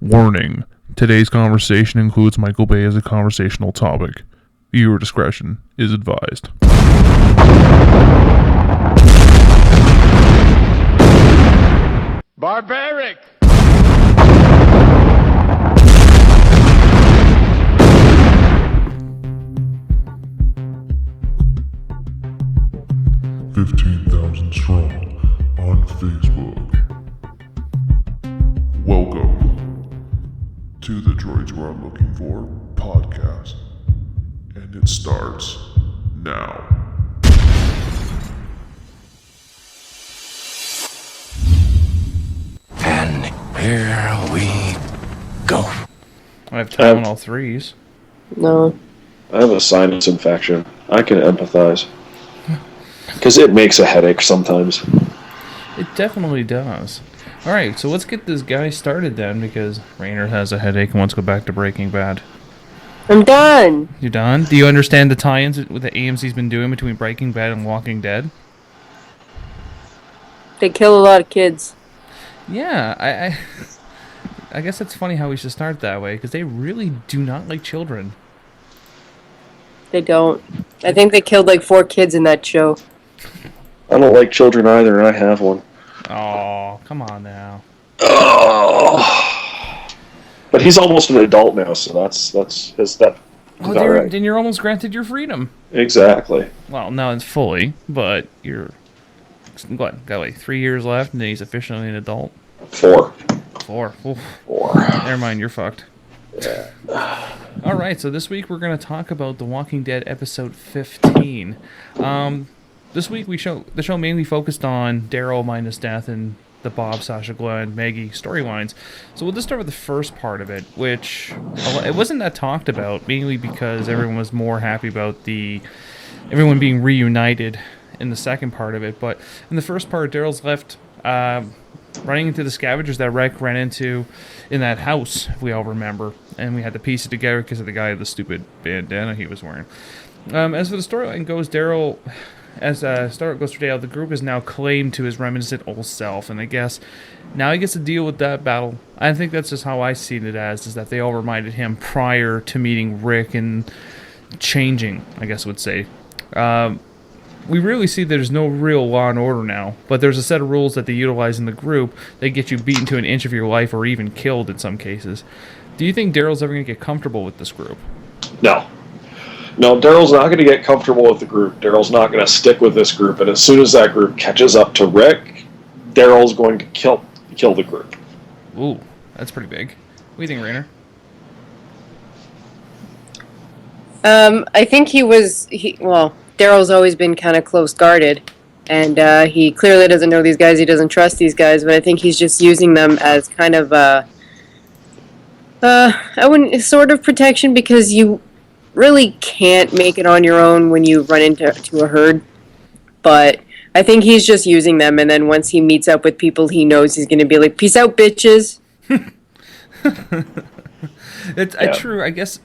Warning: today's conversation includes Michael Bay as a conversational topic. Viewer discretion is advised. Barbaric! 15,000 strong on Facebook. Welcome to the Droids We're Looking For podcast. And it starts now. And here we go. I have time on all threes. No. I have a sinus infection. I can empathize. Because it makes a headache sometimes. It definitely does. Alright, so let's get this guy started then, because Rainer has a headache and wants to go back to Breaking Bad. I'm done. You done? Do you understand the tie-ins with the AMC's been doing between Breaking Bad and Walking Dead? They kill a lot of kids. Yeah, I guess it's funny how we should start that way, because they really do not like children. They don't. I think they killed like 4 kids in that show. I don't like children either, and I have one. Oh, come on now. Oh. But he's almost an adult now, so that's Oh, right. then you're almost granted your freedom. Exactly. Well, no, it's fully, but you're... What, got like 3 years left, and then he's officially an adult? 4. 4. Oof. 4. Never mind, you're fucked. Yeah. Alright, so this week we're going to talk about The Walking Dead episode 15. This week the show mainly focused on Daryl minus death and the Bob, Sasha, Glenn, Maggie storylines. So we'll just start with the first part of it, which it wasn't that talked about, mainly because everyone was more happy about everyone being reunited in the second part of it. But in the first part, Daryl's left running into the scavengers that Rick ran into in that house, if we all remember. And we had to piece it together because of the guy with the stupid bandana he was wearing. As for the storyline goes, Daryl... As story goes through Dale, the group is now claimed to his reminiscent old self, and I guess now he gets to deal with that battle. I think that's just how I see it as, is that they all reminded him prior to meeting Rick and changing, I guess I would say. We really see there's no real law and order now, but there's a set of rules that they utilize in the group that get you beaten to an inch of your life or even killed in some cases. Do you think Daryl's ever going to get comfortable with this group? No, Daryl's not going to get comfortable with the group. Daryl's not going to stick with this group. And as soon as that group catches up to Rick, Daryl's going to kill the group. Ooh, that's pretty big. What do you think, Rainer? I think Daryl's always been kind of close-guarded. And he clearly doesn't know these guys. He doesn't trust these guys. But I think he's just using them as kind of sort of protection, because you really can't make it on your own when you run into a herd. But I think he's just using them, and then once he meets up with people he knows, he's going to be like, peace out, bitches. It's true, I guess.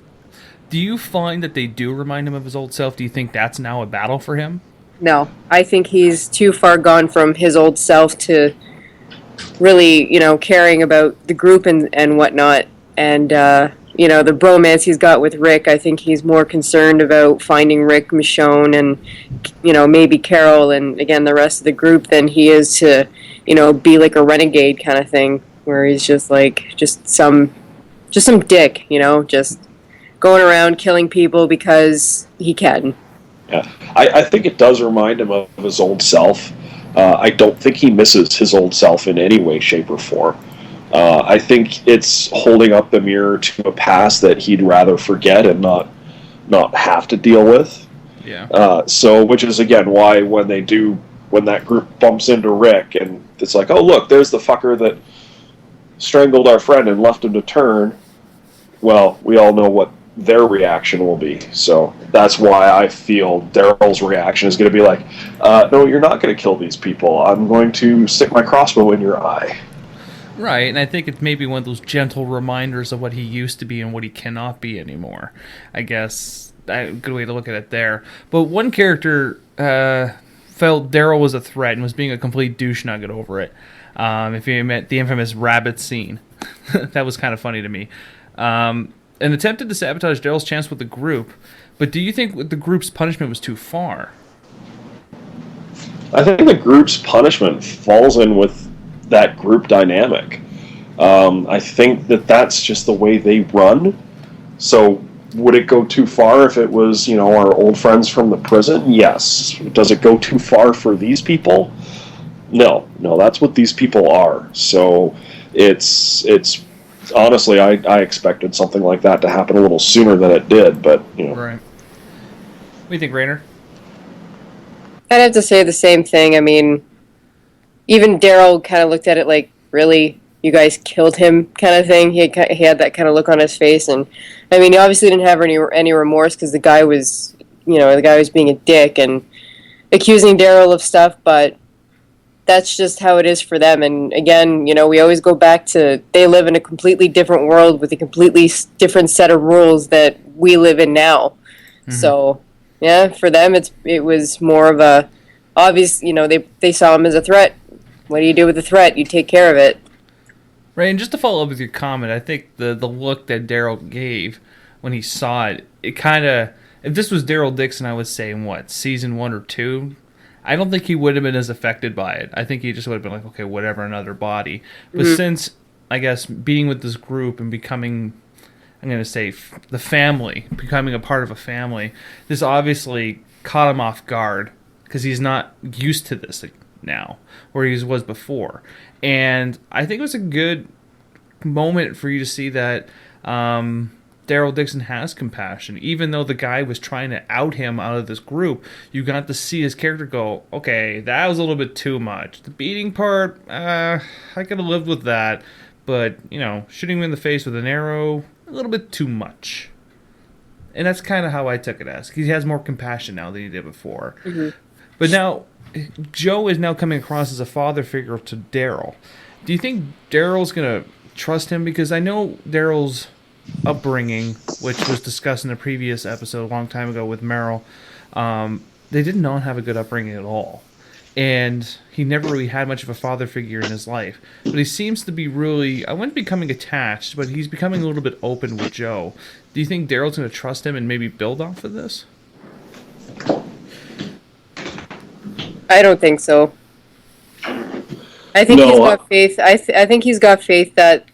Do you find that they do remind him of his old self? Do you think that's now a battle for him? No, I think he's too far gone from his old self to really, caring about the group and whatnot. And, the bromance he's got with Rick, I think he's more concerned about finding Rick, Michonne, and, maybe Carol, and, again, the rest of the group than he is to, be like a renegade kind of thing, where he's just some dick, just going around killing people because he can. Yeah, I think it does remind him of his old self. I don't think he misses his old self in any way, shape, or form. I think it's holding up the mirror to a past that he'd rather forget and not have to deal with. Yeah. Which is again why when that group bumps into Rick and it's like, oh look, there's the fucker that strangled our friend and left him to turn. Well, we all know what their reaction will be. So that's why I feel Daryl's reaction is going to be like, no, you're not going to kill these people. I'm going to stick my crossbow in your eye. Right, and I think it's maybe one of those gentle reminders of what he used to be and what he cannot be anymore. I guess a good way to look at it there. But one character felt Daryl was a threat and was being a complete douche nugget over it. If you met the infamous rabbit scene, that was kind of funny to me. And attempted to sabotage Daryl's chance with the group. But do you think the group's punishment was too far? I think the group's punishment falls in with that group dynamic. I think that's just the way they run. So would it go too far if it was, our old friends from the prison? Yes. Does it go too far for these people? No, that's what these people are. So it's honestly, I expected something like that to happen a little sooner than it did, but, Right. What do you think, Rainer? I'd have to say the same thing. I mean, even Daryl kind of looked at it like, really? You guys killed him kind of thing. He had that kind of look on his face. And, I mean, he obviously didn't have any remorse because the guy was being a dick and accusing Daryl of stuff, but that's just how it is for them. And again, we always go back to they live in a completely different world with a completely different set of rules that we live in now. Mm-hmm. So, yeah, for them it was more of a obvious, they saw him as a threat. What do you do with the threat? You take care of it. Right, and just to follow up with your comment, I think the look that Daryl gave when he saw it, it kind of, if this was Daryl Dixon, I would say in season 1 or 2, I don't think he would have been as affected by it. I think he just would have been like, okay, whatever, another body. But since, I guess, being with this group and becoming, I'm going to say, the family, becoming a part of a family, this obviously caught him off guard because he's not used to this now, where he was before. And I think it was a good moment for you to see that Daryl Dixon has compassion. Even though the guy was trying to out him out of this group, you got to see his character go, okay, that was a little bit too much. The beating part, I could have lived with that. But, shooting him in the face with an arrow, a little bit too much. And that's kind of how I took it as. He has more compassion now than he did before. Mm-hmm. But now, Joe is now coming across as a father figure to Daryl. Do you think Daryl's going to trust him? Because I know Daryl's upbringing, which was discussed in a previous episode a long time ago with Meryl, they did not have a good upbringing at all. And he never really had much of a father figure in his life. But he seems to be really, I wouldn't becoming attached, but he's becoming a little bit open with Joe. Do you think Daryl's going to trust him and maybe build off of this? I don't think so. I think he's got faith. I think he's got faith that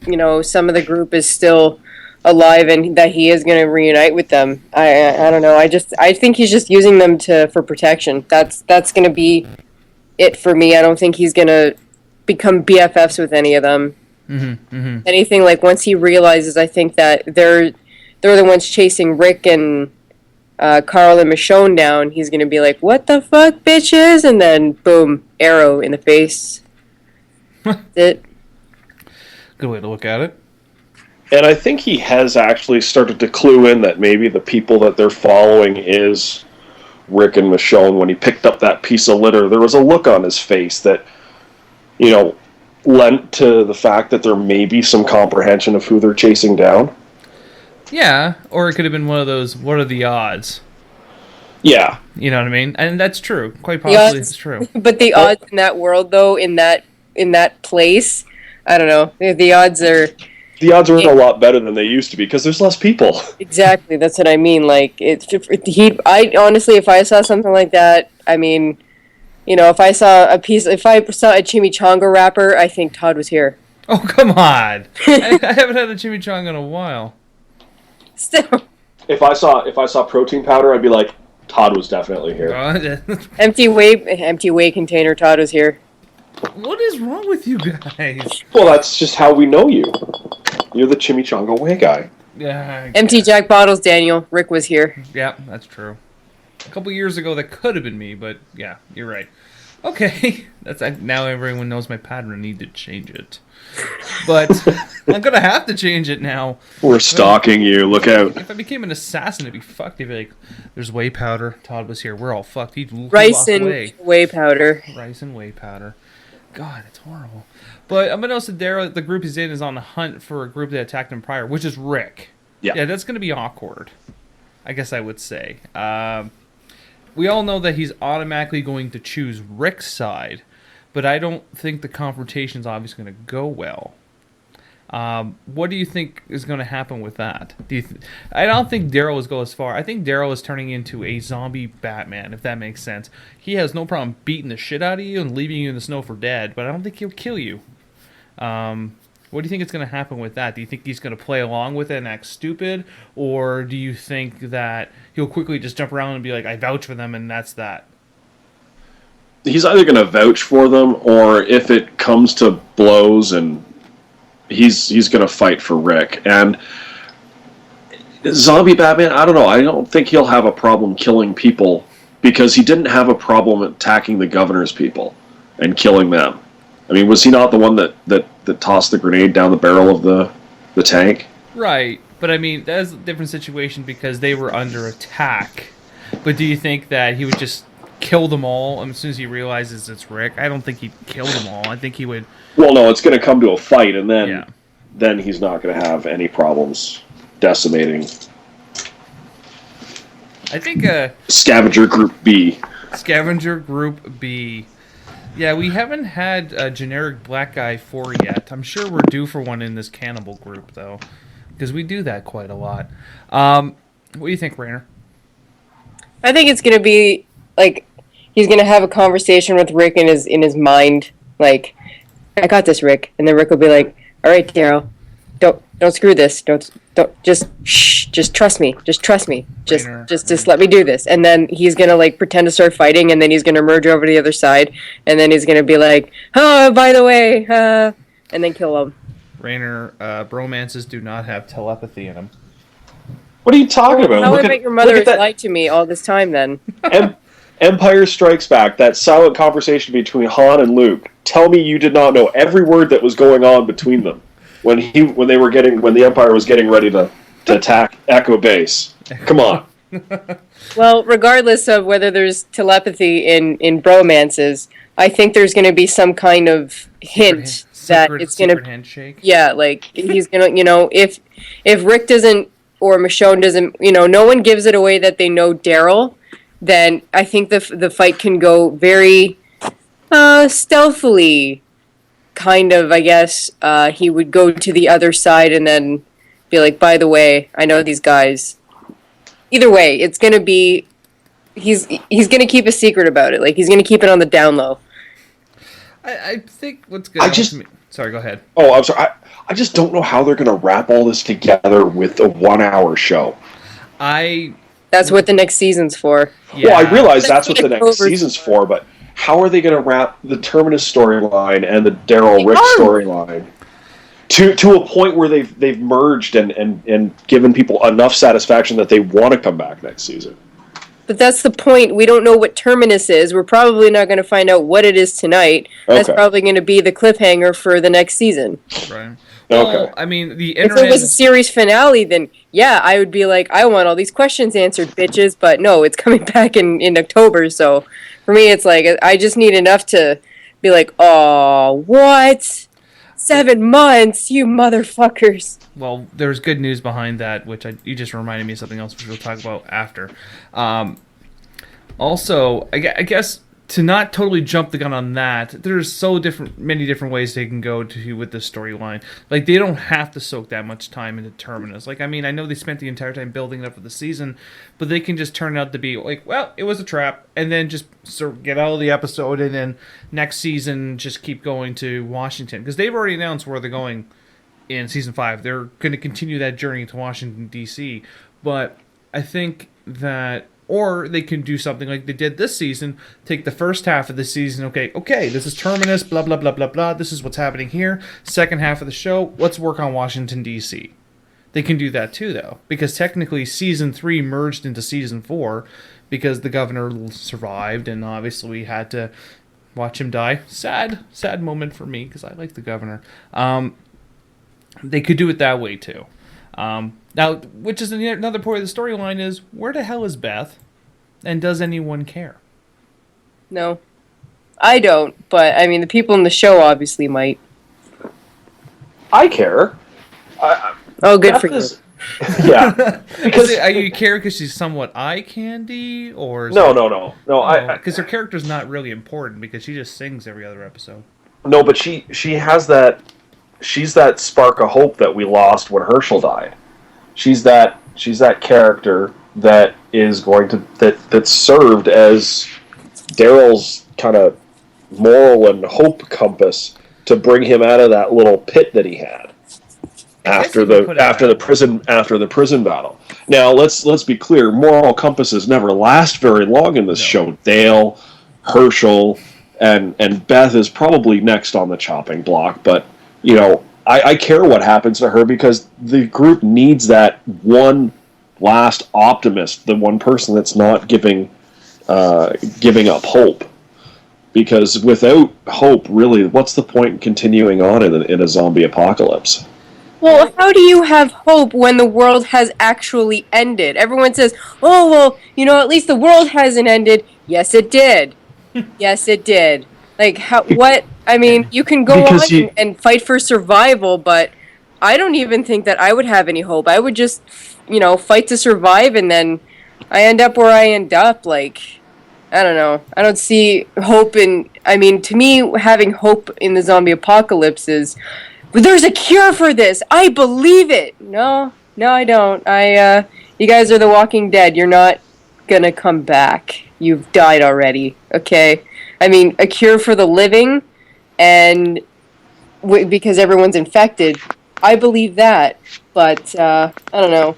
some of the group is still alive and that he is going to reunite with them. I don't know. I think he's just using them for protection. That's going to be it for me. I don't think he's going to become BFFs with any of them. Mm-hmm, mm-hmm. Anything like once he realizes, I think that they're the ones chasing Rick and Carl and Michonne down, he's going to be like, what the fuck, bitches? And then, boom, arrow in the face. That's it. Good way to look at it. And I think he has actually started to clue in that maybe the people that they're following is Rick and Michonne. When he picked up that piece of litter, there was a look on his face that, lent to the fact that there may be some comprehension of who they're chasing down. Yeah, or it could have been one of those, what are the odds? Yeah. You know what I mean? And that's true. Quite possibly it's true. But the odds in that world, though, in that place, I don't know. The odds are... The odds aren't a lot better than they used to be because there's less people. Exactly. That's what I mean. Like, I honestly, if I saw something like that, I mean, if I saw a chimichanga wrapper, I think Todd was here. Oh, come on. I haven't had a chimichanga in a while. Still. If I saw protein powder, I'd be like, Todd was definitely here. Empty whey container, Todd was here. What is wrong with you guys? Well, that's just how we know you. You're the chimichanga whey guy. Yeah. Empty Jack bottles, Daniel. Rick was here. Yeah, that's true. A couple years ago, that could have been me, but yeah, you're right. Okay, now everyone knows my pattern. I need to change it. But I'm gonna have to change it now. We're stalking you. Look out! If I became an assassin, it'd be fucked. He'd be like, "There's whey powder. Todd was here. We're all fucked." He'd rice and whey powder. Rice and whey powder. God, it's horrible. But I'm gonna notice that the group he's in is on the hunt for a group that attacked him prior, which is Rick. Yeah, that's gonna be awkward. I guess I would say. We all know that he's automatically going to choose Rick's side. but I don't think the confrontation's obviously going to go well. What do you think is going to happen with that? I don't think Daryl will go as far. I think Daryl is turning into a zombie Batman, if that makes sense. He has no problem beating the shit out of you and leaving you in the snow for dead, but I don't think he'll kill you. What do you think is going to happen with that? Do you think he's going to play along with it and act stupid? Or do you think that he'll quickly just jump around and be like, I vouch for them, and that's that? He's either going to vouch for them, or if it comes to blows, and he's going to fight for Rick. And Zombie Batman, I don't know. I don't think he'll have a problem killing people, because he didn't have a problem attacking the governor's people and killing them. I mean, was he not the one that tossed the grenade down the barrel of the tank? Right, but I mean, that's a different situation because they were under attack. But do you think that he would just kill them all as soon as he realizes it's Rick? I don't think he'd kill them all. I think he would... Well, no, it's going to come to a fight, and then he's not going to have any problems decimating. I think... Scavenger Group B. Scavenger Group B. Yeah, we haven't had a generic black guy 4 yet. I'm sure we're due for one in this cannibal group, though, because we do that quite a lot. What do you think, Rainer? I think it's gonna be like he's gonna have a conversation with Rick in his mind, like, I got this, Rick, and then Rick will be like, all right, Daryl, don't screw this, don't just trust me, just let me do this. And then he's gonna like pretend to start fighting, and then he's gonna merge over to the other side, and then he's gonna be like, oh, by the way, and then kill him. Rainer, bromances do not have telepathy in them. What are you talking about? How about your mother has lied to me all this time then? Empire Strikes Back, that silent conversation between Han and Luke. Tell me you did not know every word that was going on between them when the Empire was getting ready to attack Echo Base. Come on. Well, regardless of whether there's telepathy in bromances, I think there's going to be some kind of hint that it's going to handshake. Yeah, like he's going to, if Rick doesn't or Michonne doesn't, no one gives it away that they know Daryl, then I think the fight can go very stealthily. Kind of, I guess, he would go to the other side and then be like, by the way, I know these guys. Either way, it's going to be, he's going to keep a secret about it. Like, he's going to keep it on the down low. I think what's good... Sorry, go ahead. Oh, I'm sorry. I just don't know how they're going to wrap all this together with a 1 hour show. That's what the next season's for. Yeah. Well, I realize that's what the next season's for, but how are they going to wrap the Terminus storyline and the Daryl Rick storyline to a point where they've merged and given people enough satisfaction that they want to come back next season? But that's the point. We don't know what Terminus is. We're probably not going to find out what it is tonight. Okay. That's probably going to be the cliffhanger for the next season. Right. Well, okay. I mean, if it was a series finale, then yeah, I would be like, I want all these questions answered, bitches. But no, it's coming back in October. So for me, it's like, I just need enough to be like, oh, what? 7 months, you motherfuckers. Well, there's good news behind that, which you just reminded me of something else, which we'll talk about after. Also, I guess to not totally jump the gun on that, there's many different ways they can go to with this storyline. Like, they don't have to soak that much time into Terminus. Like, I mean, I know they spent the entire time building it up for the season, but they can just turn out to be like, well, it was a trap, and then just sort of get out of the episode, and then next season just keep going to Washington. Because they've already announced where they're going in Season 5. They're going to continue that journey to Washington, D.C., but I think that... Or they can do something like they did this season, take the first half of the season, okay, this is Terminus, blah, blah, blah, blah, blah, this is what's happening here. Second half of the show, let's work on Washington, D.C. They can do that too, though, because technically Season 3 merged into Season 4 because the governor survived, and obviously we had to watch him die. Sad moment for me, because I like the governor. They could do it that way, too. Now, which is another part of the storyline is, where the hell is Beth? And does anyone care? No. I don't, but, I mean, the people in the show obviously might. I care. Good Beth for you. Yeah, because Are you care because she's somewhat eye candy, or is no, it- no, no, no. because her character's not really important because she just sings every other episode. No, but she has that. She's that spark of hope that we lost when Herschel died. She's that character that is going to that served as Daryl's kind of moral and hope compass to bring him out of that little pit that he had after the prison battle. Now let's be clear: moral compasses never last very long in this show. Dale, Herschel, and Beth is probably next on the chopping block, but you know, I care what happens to her because the group needs that one last optimist, the one person that's not giving up hope. Because without hope, really, what's the point in continuing on in a zombie apocalypse? Well, how do you have hope when the world has actually ended? Everyone says, oh, well, you know, at least the world hasn't ended. Yes, it did. Yes, it did. Like, what? I mean, you can go on and fight for survival, but I don't even think that I would have any hope. I would just, you know, fight to survive, and then I end up where I end up. Like, I don't know. I don't see hope in... I mean, to me, having hope in the zombie apocalypse is... But there's a cure for this. I believe it. No, I don't. You guys are the Walking Dead. You're not gonna come back. You've died already. Okay. I mean, a cure for the living, and because everyone's infected. I believe that, but I don't know.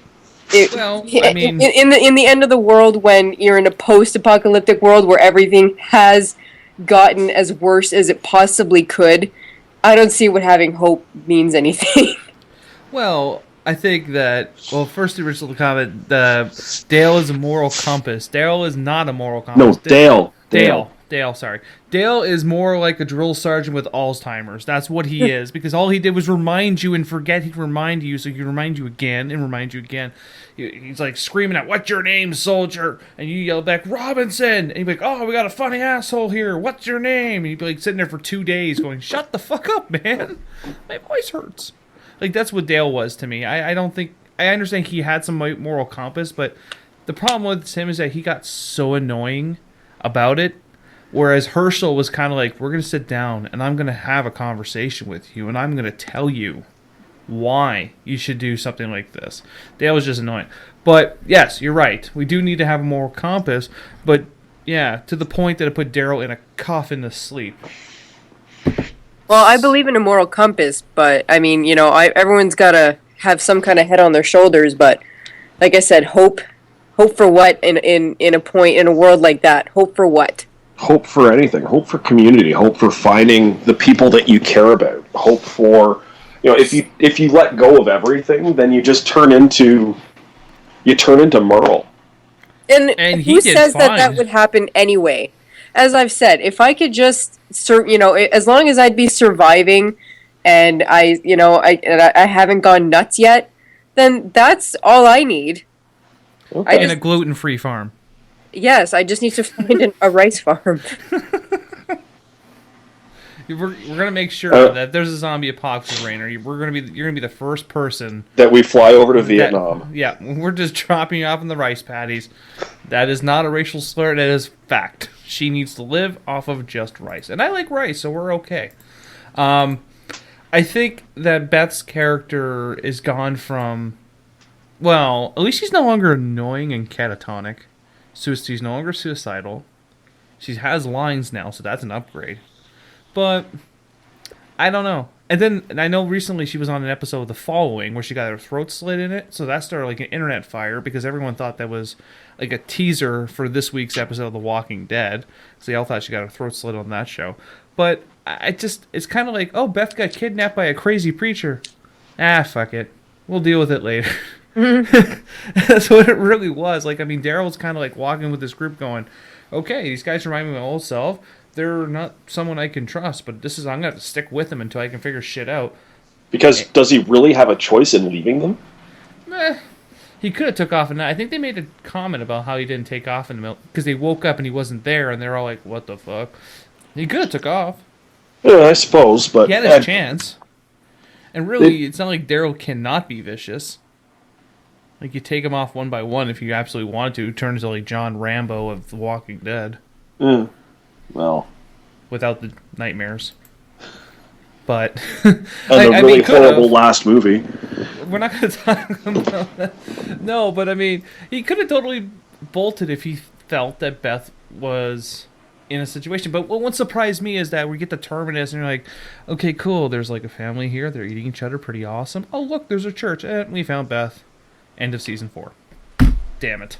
I mean, in the end of the world, when you're in a post-apocalyptic world where everything has gotten as worse as it possibly could. I don't see what having hope means anything. Well, I think that... Well, first the original comment, Dale is a moral compass. Daryl is not a moral compass. No, Dale, sorry. Dale is more like a drill sergeant with Alzheimer's. That's what he is. Because all he did was remind you and forget he'd remind you, so he'd remind you again and remind you again. He's like screaming out, "What's your name, soldier?" And you yell back, "Robinson!" And he'd be like, "Oh, we got a funny asshole here. What's your name?" And he'd be like sitting there for 2 days going, "Shut the fuck up, man. My voice hurts." Like, that's what Dale was to me. I don't think... I understand he had some moral compass, but the problem with him is that he got so annoying about it. Whereas Herschel was kind of like, we're going to sit down and I'm going to have a conversation with you and I'm going to tell you why you should do something like this. Dale was just annoying. But yes, you're right. We do need to have a moral compass. But yeah, to the point that it put Daryl in a coffin to sleep. Well, I believe in a moral compass, but I mean, you know, everyone's got to have some kind of head on their shoulders. But like I said, hope for what in a world like that? Hope for what? Hope for anything. Hope for community. Hope for finding the people that you care about. Hope for, you know, if you let go of everything, then you just turn into Merle. And who says that would happen anyway? As I've said, if I could just, you know, as long as I'd be surviving, and I haven't gone nuts yet, then that's all I need. Okay. In a gluten-free farm. Yes, I just need to find a rice farm. We're gonna make sure that if there's a zombie apocalypse, Rainer, you're gonna be the first person that we fly over to Vietnam. Yeah, we're just dropping you off in the rice paddies. That is not a racial slur. That is fact. She needs to live off of just rice, and I like rice, so we're okay. I think that Beth's character is gone from... Well, at least she's no longer annoying and catatonic. She's no longer suicidal. She has lines now, so that's an upgrade. But I don't know. And I know recently she was on an episode of The Following where she got her throat slit in it, so that started like an internet fire because everyone thought that was like a teaser for this week's episode of The Walking Dead. So they all thought she got her throat slit on that show. But it's kind of like, oh, Beth got kidnapped by a crazy preacher. Fuck it. We'll deal with it later. That's what it really was. Like, I mean, Daryl's kind of like walking with this group going, okay, these guys remind me of my old self. They're not someone I can trust, but I'm going to have to stick with them until I can figure shit out. Because does he really have a choice in leaving them? He could have took off, and I think they made a comment about how he didn't take off in the middle, because they woke up and he wasn't there, and they're all like, what the fuck? He could have took off. Yeah, I suppose, but... He had his chance. And really, it's not like Daryl cannot be vicious. Like, you take them off one by one if you absolutely wanted to. It turns into like John Rambo of The Walking Dead. Well. Without the nightmares. But... and a really horrible last movie. We're not going to talk about that. No, but I mean, he could have totally bolted if he felt that Beth was in a situation. But what surprised me is that we get to Terminus and you're like, okay, cool, there's like a family here. They're eating each other, pretty awesome. Oh, look, there's a church. And we found Beth. End of season 4. Damn it.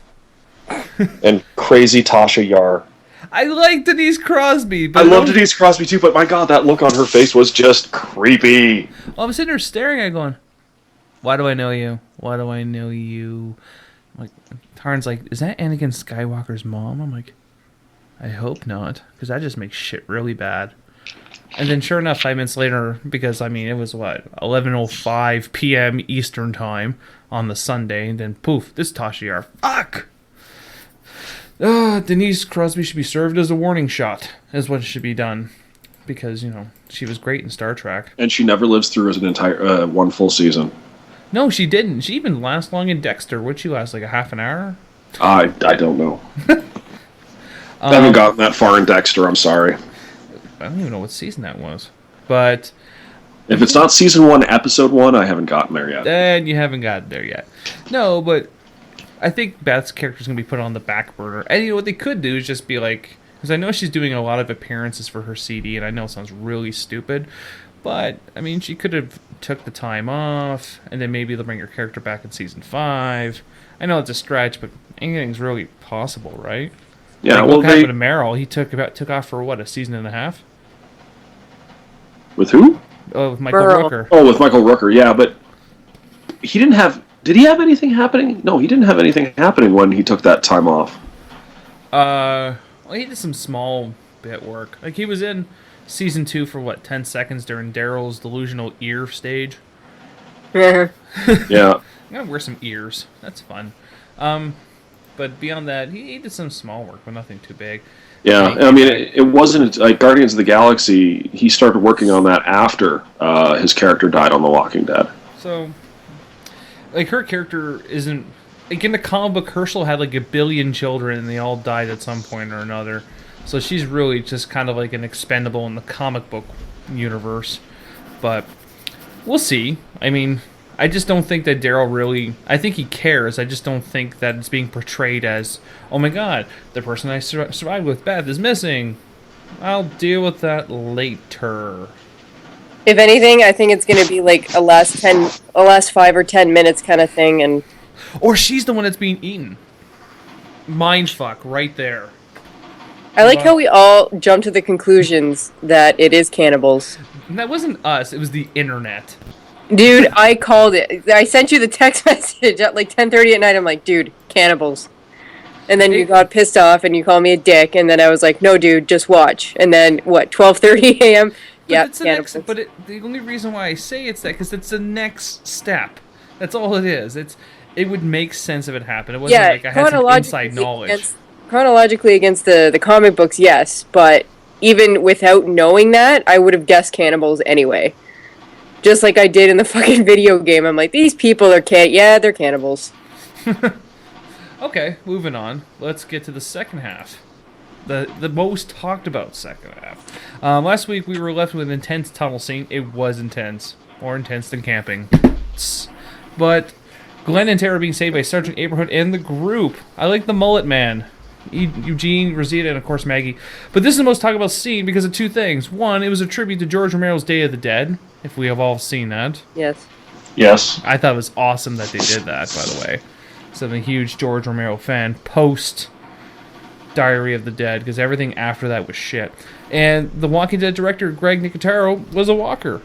And crazy Tasha Yar. I like Denise Crosby. But I love Denise Crosby too, but my god, that look on her face was just creepy. Well, I'm sitting there staring at it going, why do I know you? Why do I know you? I'm like, Tarn's like, is that Anakin Skywalker's mom? I'm like, I hope not, because that just makes shit really bad. And then sure enough, 5 minutes later, because I mean, it was what, 11:05 p.m. Eastern time on the Sunday, and then poof, this Tasha Yar. Fuck! Denise Crosby should be served as a warning shot, is what should be done. Because, you know, she was great in Star Trek. And she never lives through as an entire, one full season. No, she didn't. She even last long in Dexter. Would she last, like a half an hour? I don't know. I haven't gotten that far in Dexter, I'm sorry. I don't even know what season that was. But... if it's not season 1, episode 1, I haven't gotten there yet. Then you haven't gotten there yet. No, but... I think Beth's character's going to be put on the back burner. And you know what they could do is just be like... because I know she's doing a lot of appearances for her CD, and I know it sounds really stupid. But, I mean, she could have took the time off, and then maybe they'll bring her character back in season 5. I know it's a stretch, but anything's really possible, right? Yeah, like, well, what happened to Meryl? He took off for, what, a season and a half? With who? Oh, with Michael Burl. Rooker. Oh, with Michael Rooker, yeah, but... he didn't have... did he have anything happening? No, he didn't have anything happening when he took that time off. Well, he did some small bit work. Like, he was in season 2 for, what, 10 seconds during Daryl's delusional ear stage? Yeah. Yeah. I'm gonna wear some ears. That's fun. But beyond that, he did some small work, but nothing too big. Yeah, I mean, it wasn't... like, Guardians of the Galaxy, he started working on that after his character died on The Walking Dead. So, like, her character isn't... like, in the comic book, Herschel had, like, a billion children, and they all died at some point or another. So she's really just kind of like an expendable in the comic book universe. But we'll see. I mean, I just don't think that Daryl really... I think he cares. I just don't think that it's being portrayed as, oh my god, the person I survived with, Beth, is missing. I'll deal with that later. If anything, I think it's going to be like a last 5 or 10 minutes kind of thing, and... or she's the one that's being eaten. Mindfuck right there. I like how we all jump to the conclusions that it is cannibals. And that wasn't us, it was the internet. Dude, I called it. I sent you the text message at like 10:30 at night. I'm like, dude, cannibals. And then you got pissed off and you called me a dick. And then I was like, no, dude, just watch. And then, what, 12:30 a.m.? Yeah, cannibals. The only reason why I say it's that because it's the next step. That's all it is. It would make sense if it happened. It wasn't like I had some inside knowledge. Chronologically against the comic books, yes. But even without knowing that, I would have guessed cannibals anyway. Just like I did in the fucking video game. I'm like, these people are they're cannibals. Okay, moving on. Let's get to the second half. The most talked about second half. Last week we were left with an intense tunnel scene. It was intense. More intense than camping. But Glenn and Tara being saved by Sergeant Abraham and the group. I like the mullet man. Eugene, Rosita, and of course Maggie. But this is the most talked about scene because of two things. One, it was a tribute to George Romero's Day of the Dead, if we have all seen that. Yes. Yes. I thought it was awesome that they did that, by the way. So I'm a huge George Romero fan, post Diary of the Dead, because everything after that was shit. And the Walking Dead director, Greg Nicotero, was a walker.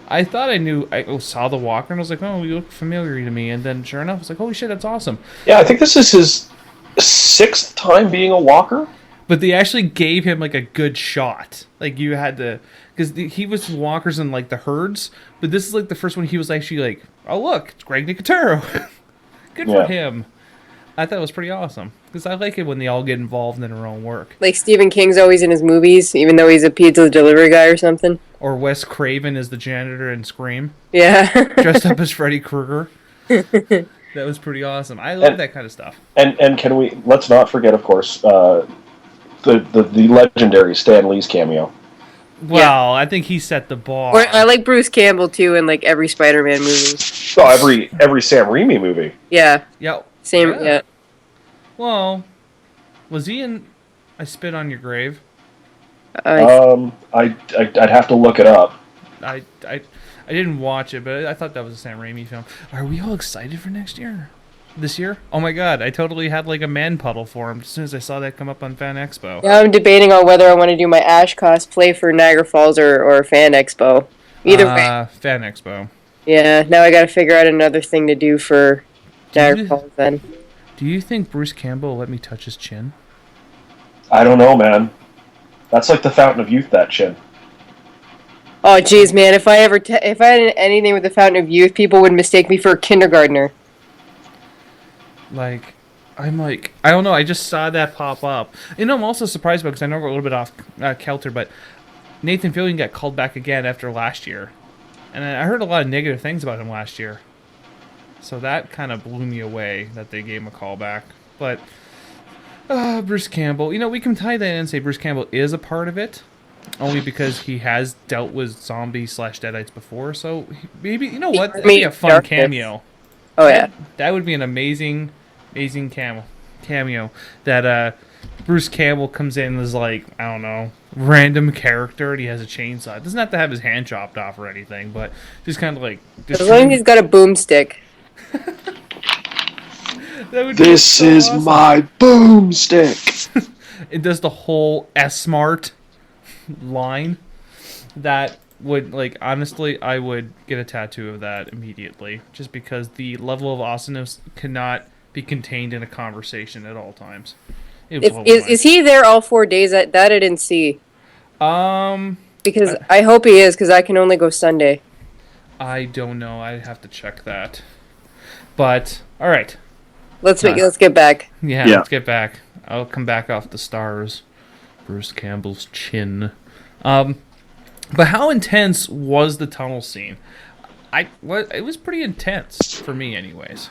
I thought I saw the walker, and I was like, oh, you look familiar to me. And then sure enough, I was like, holy shit, that's awesome. Yeah, I think this is his 6th time being a walker. But they actually gave him like a good shot. Like you had to, because he was walkers in like the herds, but this is like the first one he was actually like, oh look, it's Greg Nicotero. Good for him. I thought it was pretty awesome because I like it when they all get involved in their own work. Like Stephen King's always in his movies, even though he's a pizza delivery guy or something. Or Wes Craven as the janitor in Scream. Yeah. Dressed up as Freddy Krueger. That was pretty awesome. I love that kind of stuff. And can we let's not forget, of course, the legendary Stan Lee's cameo. Well, I think he set the bar. Or I like Bruce Campbell too in like every Spider-Man movie. Oh, every Sam Raimi movie. Yeah. Yeah. Same. Yeah. Well, was he in I Spit on Your Grave? I'd have to look it up. I didn't watch it, but I thought that was a Sam Raimi film. Are we all excited for next year? This year? Oh my god, I totally had like a man puddle for him as soon as I saw that come up on Fan Expo. Yeah, I'm debating on whether I want to do my Ash cosplay for Niagara Falls or Fan Expo. Either way. Fan Expo. Yeah, now I gotta figure out another thing to do for Niagara Falls then. Do you think Bruce Campbell will let me touch his chin? I don't know, man. That's like the Fountain of Youth, that chin. Oh, jeez, man! If I had anything with the Fountain of Youth, people would mistake me for a kindergartner. Like, I don't know. I just saw that pop up. I'm also surprised about because I know we're a little bit off kilter, but Nathan Fillion got called back again after last year, and I heard a lot of negative things about him last year. So that kind of blew me away that they gave him a call back. But Bruce Campbell, we can tie that in and say Bruce Campbell is a part of it. Only because he has dealt with zombie/deadites before, so maybe what? That'd be a fun cameo. Oh yeah, that would be an amazing cameo. That Bruce Campbell comes in as like I don't know, random character, and he has a chainsaw. It doesn't have to have his hand chopped off or anything, but just kind of like. As long as he's got a boomstick. This is awesome. My boomstick. It does the whole S-Mart line that would honestly I would get a tattoo of that immediately just because the level of awesomeness cannot be contained in a conversation at all times. Is he there all 4 days? That I didn't see. Because I hope he is because I can only go Sunday. I don't know. I have to check that. But all right. Let's get back. Yeah, let's get back. I'll come back off the stars. Bruce Campbell's chin. But how intense was the tunnel scene? It was pretty intense for me, anyways.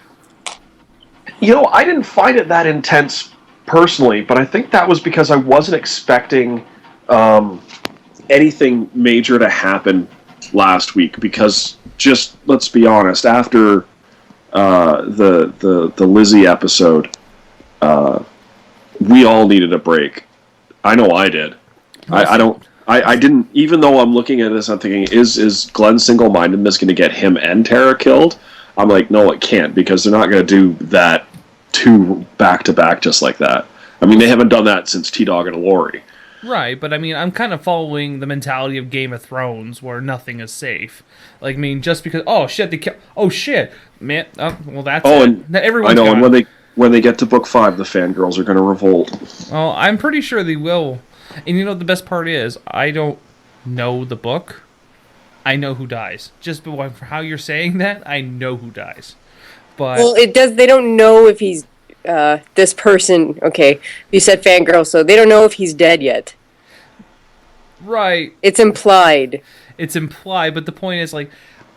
I didn't find it that intense personally, but I think that was because I wasn't expecting anything major to happen last week. Because just let's be honest, after the Lizzie episode, we all needed a break. I know I did. I didn't, even though I'm looking at this, I'm thinking, is Glenn's single-mindedness going to get him and Tara killed? I'm like, no, it can't, because they're not going to do that two back-to-back just like that. I mean, they haven't done that since T-Dog and Lori. Right, but I mean, I'm kind of following the mentality of Game of Thrones, where nothing is safe. Just because, oh shit, man, well that's and everyone's I know, gone. And when they get to book 5, the fangirls are going to revolt. Oh, I'm pretty sure they will. And the best part is, I don't know the book. I know who dies. Just for how you're saying that, I know who dies. But they don't know if he's this person. Okay, you said fangirl, so they don't know if he's dead yet. Right. It's implied. But the point is,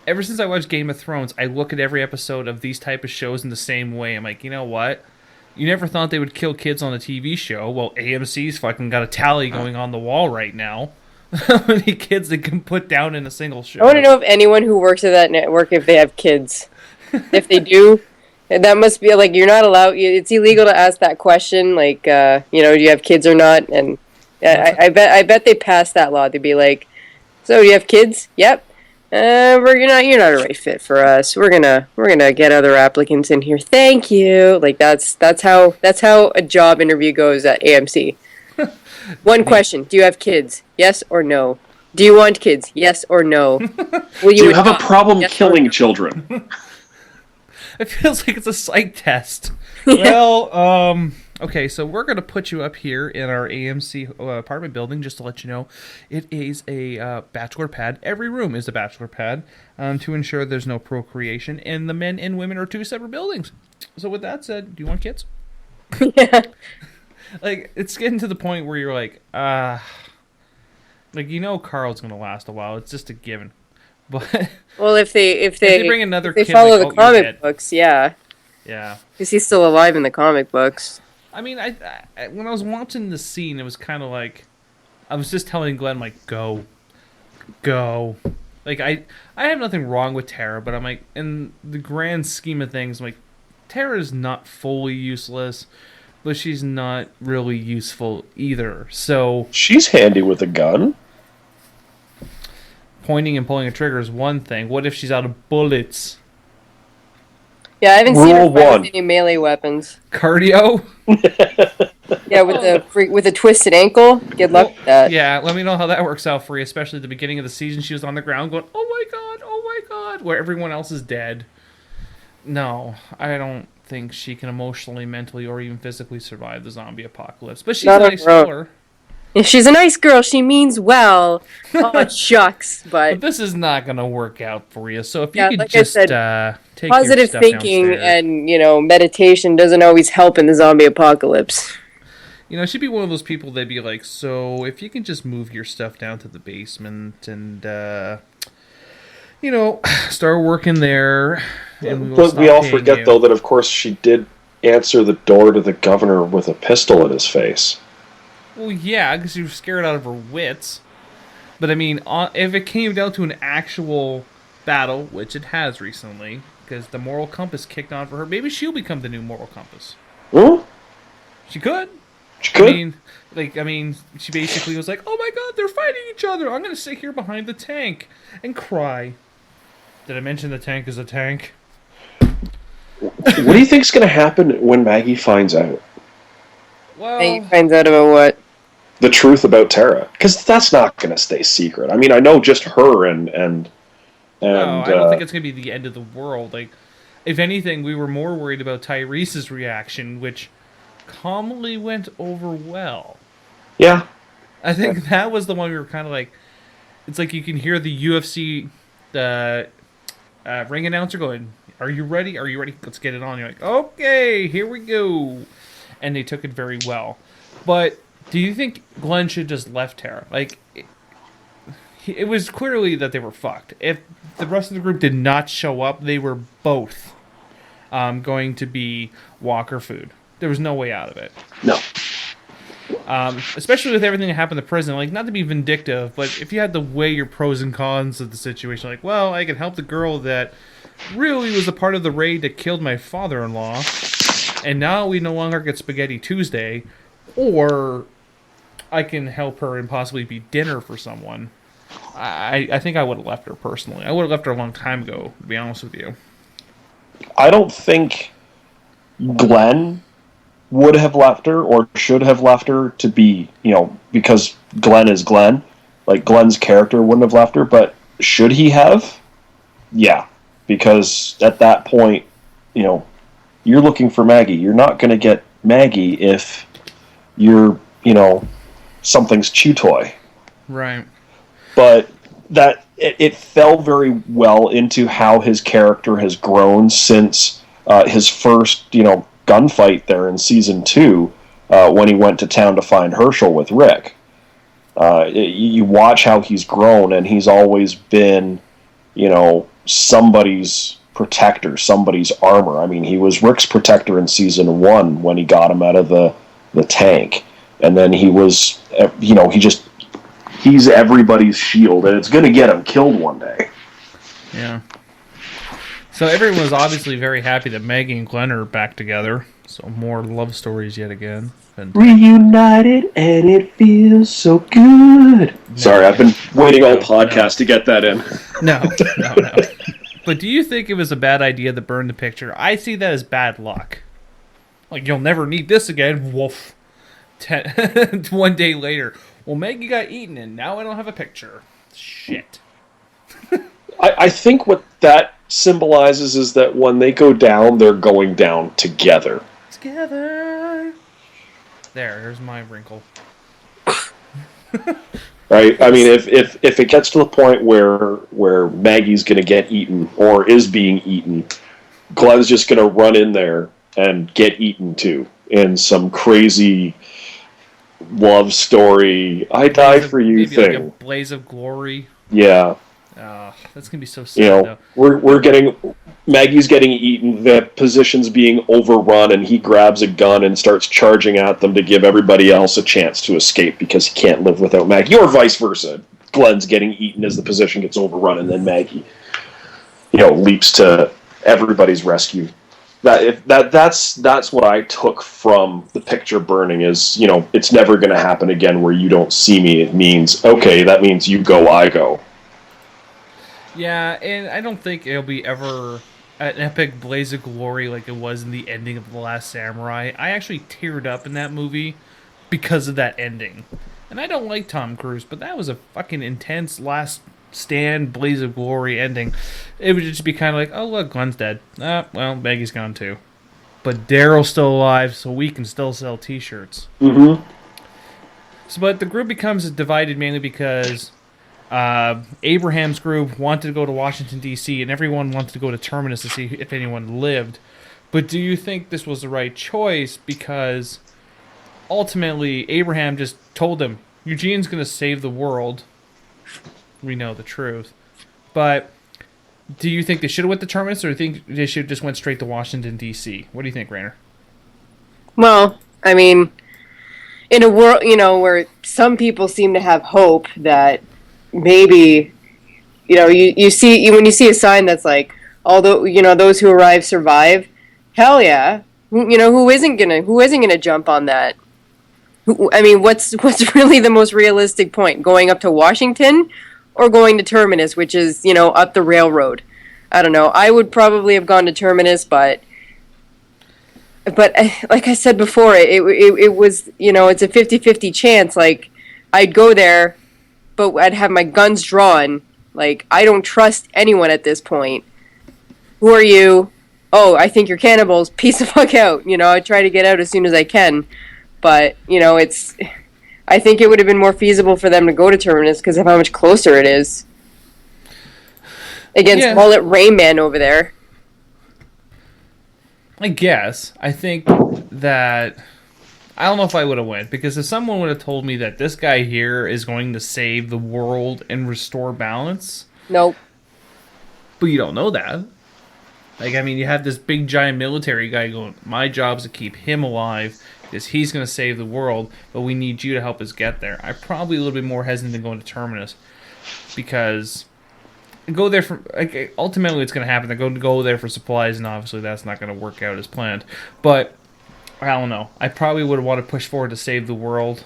ever since I watched Game of Thrones, I look at every episode of these type of shows in the same way. I'm like, you know what? You never thought they would kill kids on a TV show. Well, AMC's fucking got a tally going on the wall right now. How many kids they can put down in a single show? I want to know if anyone who works at that network, if they have kids. If they do, that must be you're not allowed. It's illegal to ask that question. Do you have kids or not? And I bet they passed that law. They'd be like, so do you have kids? Yep. You're not a right fit for us. We're gonna get other applicants in here. Thank you. That's how a job interview goes at AMC. One question: do you have kids? Yes or no? Do you want kids? Yes or no? Will you have a problem killing children? It feels like it's a psych test. Well, okay, so we're going to put you up here in our AMC apartment building just to let you know it is a bachelor pad. Every room is a bachelor pad to ensure there's no procreation, and the men and women are 2 separate buildings. So with that said, do you want kids? Yeah. It's getting to the point where you're like, Carl's going to last a while. It's just a given. But well, if they bring another they kid, follow the comic books, yeah. Yeah. Because he's still alive in the comic books. I mean, I when I was watching the scene, it was kind of like I was just telling Glenn, like, go. Like, I have nothing wrong with Tara, but I'm like, in the grand scheme of things, I'm like, Tara's not fully useless, but she's not really useful either. So She's handy with a gun. pointing and pulling a trigger is one thing. What if she's out of bullets? Yeah, I haven't seen her Rule fight one. with any melee weapons. Cardio? Yeah, with the twisted ankle. Good luck with that. Yeah, let me know how that works out for you, especially at the beginning of the season. She was on the ground going, oh my god, where everyone else is dead. No, I don't think she can emotionally, mentally, or even physically survive the zombie apocalypse. But she's Not a on nice her own. killer. If she's a nice girl, she means well. Oh, shucks. But But this is not going to work out for you. So if you Yeah, could like I just said, take your positive stuff thinking downstairs. and, meditation doesn't always help in the zombie apocalypse. She'd be one of those people that'd be like, so if you can just move your stuff down to the basement and, start working there. And But we stop all paying forget, you. though, that of course she did answer the door to the governor with a pistol in his face. Well, yeah, because she was scared out of her wits. But I mean, if it came down to an actual battle, which it has recently, because the moral compass kicked on for her, maybe she'll become the new moral compass. Hmm? She could. She could. I mean, she basically was like, "Oh my God, they're fighting each other! I'm gonna sit here behind the tank and cry." Did I mention the tank is a tank? What do you think's going to happen when Maggie finds out Well, And he finds out about what? the truth about Tara? Because that's not going to stay secret. I mean, I know just her and no, I don't think it's gonna be the end of the world. Like, if anything, we were more worried about Tyrese's reaction, which calmly went over well. yeah. I think that was the one we were kind of like. It's like you can hear the UFC, the ring announcer going, "Are you ready? Are you ready? Let's get it on." You're like, "Okay, here we go," and they took it very well. But do you think Glenn should just left Tara? Like, it was clearly that they were fucked. If the rest of the group did not show up, they were both going to be walker food. There was no way out of it. No. Especially with everything that happened in the prison. Like, not to be vindictive, but if you had to weigh your pros and cons of the situation, like, well, I can help the girl that really was a part of the raid that killed my father-in-law, and now we no longer get Spaghetti Tuesday, or I can help her and possibly be dinner for someone. I think I would have left her personally. I would have left her a long time ago, to be honest with you. I don't think Glenn would have left her or should have left her to be, because Glenn is Glenn. Like, Glenn's character wouldn't have left her, but should he have? Yeah. Because at that point, you're looking for Maggie. You're not going to get Maggie if you're, something's chew toy. Right. But that it fell very well into how his character has grown since his first, gunfight there in season 2 when he went to town to find Herschel with Rick. You watch how he's grown, and he's always been, somebody's protector, somebody's armor. I mean, he was Rick's protector in season 1 when he got him out of the tank, and then he was, he's everybody's shield, and it's going to get him killed one day. Yeah. So everyone was obviously very happy that Maggie and Glenn are back together. So more love stories yet again. And Reunited, and it feels so good. Sorry, I've been waiting all podcast to get that in. No. But do you think it was a bad idea to burn the picture? I see that as bad luck. Like, you'll never need this again. Woof. 1 day later. Well, Maggie got eaten, and now I don't have a picture. Shit. I think what that symbolizes is that when they go down, they're going down together. Together. There's my wrinkle. Right? I mean, if it gets to the point where Maggie's going to get eaten or is being eaten, Glenn's just going to run in there and get eaten too in some crazy love story, I die for you maybe thing. Like a blaze of glory. Yeah. That's gonna be so sad. Though. We're getting Maggie's getting eaten, the position's being overrun, and he grabs a gun and starts charging at them to give everybody else a chance to escape because he can't live without Maggie, or vice versa. Glenn's getting eaten as the position gets overrun, and then Maggie, leaps to everybody's rescue. That's what I took from the picture burning is, it's never going to happen again where you don't see me. It means, okay, that means you go, I go. Yeah, and I don't think it'll be ever an epic blaze of glory like it was in the ending of The Last Samurai. I actually teared up in that movie because of that ending. And I don't like Tom Cruise, but that was a fucking intense last stand blaze of glory ending. It would just be kind of like, oh look, Glenn's dead. Well, Maggie's gone too. But Daryl's still alive, so we can still sell t-shirts. Mm-hmm. So, but the group becomes divided mainly because Abraham's group wanted to go to Washington, D.C., and everyone wanted to go to Terminus to see if anyone lived. But do you think this was the right choice? Because ultimately, Abraham just told him, Eugene's going to save the world. We know the truth. But do you think they should have went to Terminus, or do you think they should have just went straight to Washington, D.C.? What do you think, Rainer? Well, I mean, in a world, where some people seem to have hope that maybe, you see when you see a sign that's like, although those who arrive survive, hell yeah, who isn't gonna jump on that? I mean, what's really the most realistic point? Going up to Washington or going to Terminus, which is up the railroad? I don't know. I would probably have gone to Terminus, but like I said before, it was it's a 50-50 chance. Like, I'd go there, but I'd have my guns drawn. Like, I don't trust anyone at this point. Who are you? Oh, I think you're cannibals. Peace the fuck out. I try to get out as soon as I can. But, I think it would have been more feasible for them to go to Terminus because of how much closer it is. Against Mullet Rain Man over there. I guess. I think that... I don't know if I would have went, because if someone would have told me that this guy here is going to save the world and restore balance... Nope. But you don't know that. Like, I mean, you have this big, giant military guy going, my job's to keep him alive, because he's going to save the world, but we need you to help us get there. I'm probably a little bit more hesitant than going to Terminus, because... Go there for... Like, ultimately, it's going to happen. They're going to go there for supplies, and obviously that's not going to work out as planned. But... I don't know. I probably would want to push forward to save the world.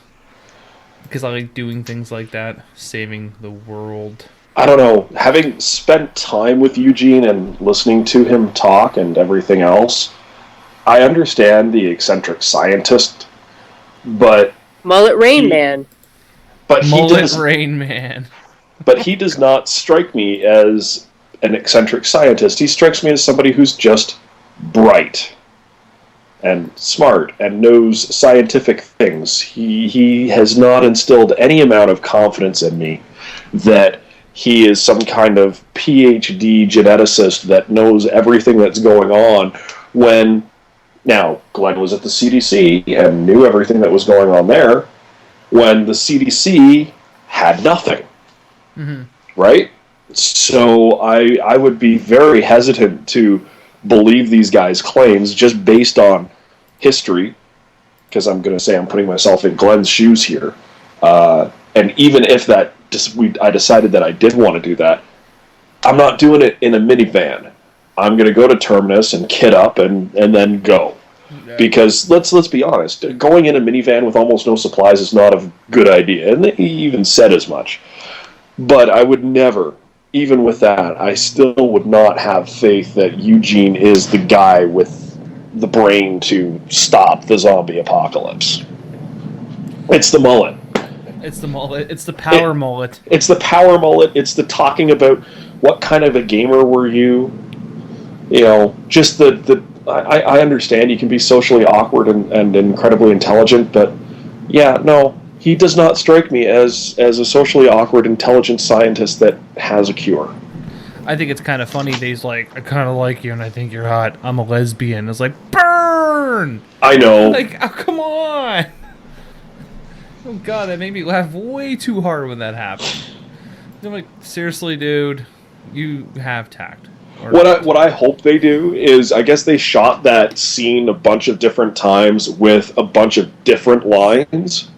Because I like doing things like that. Saving the world. I don't know. Having spent time with Eugene and listening to him talk and everything else, I understand the eccentric scientist, but... Mullet Rain Man. But Rain Man. But he does not strike me as an eccentric scientist. He strikes me as somebody who's just bright and smart and knows scientific things. He has not instilled any amount of confidence in me that he is some kind of PhD geneticist that knows everything that's going on when... Now, Glenn was at the CDC and knew everything that was going on there when the CDC had nothing. Mm-hmm. Right? So I would be very hesitant to believe these guys' claims just based on history, because I'm going to say I'm putting myself in Glenn's shoes here. And even if I decided that I did want to do that, I'm not doing it in a minivan. I'm going to go to Terminus and kit up and then go. Yeah. Because let's be honest, going in a minivan with almost no supplies is not a good idea, and he even said as much. But I would never, even with that, I still would not have faith that Eugene is the guy with the brain to stop the zombie apocalypse. It's the mullet. It's the mullet. It's the power mullet. It's the power mullet. It's the talking about what kind of a gamer were you. Just I understand you can be socially awkward and incredibly intelligent, but yeah, no. He does not strike me as a socially awkward, intelligent scientist that has a cure. I think it's kind of funny that he's like, I kind of like you and I think you're hot. I'm a lesbian. It's like, burn! I know. Like, oh, come on! Oh, God, that made me laugh way too hard when that happened. I'm like, seriously, dude, you have tact. What I hope they do is, I guess they shot that scene a bunch of different times with a bunch of different lines.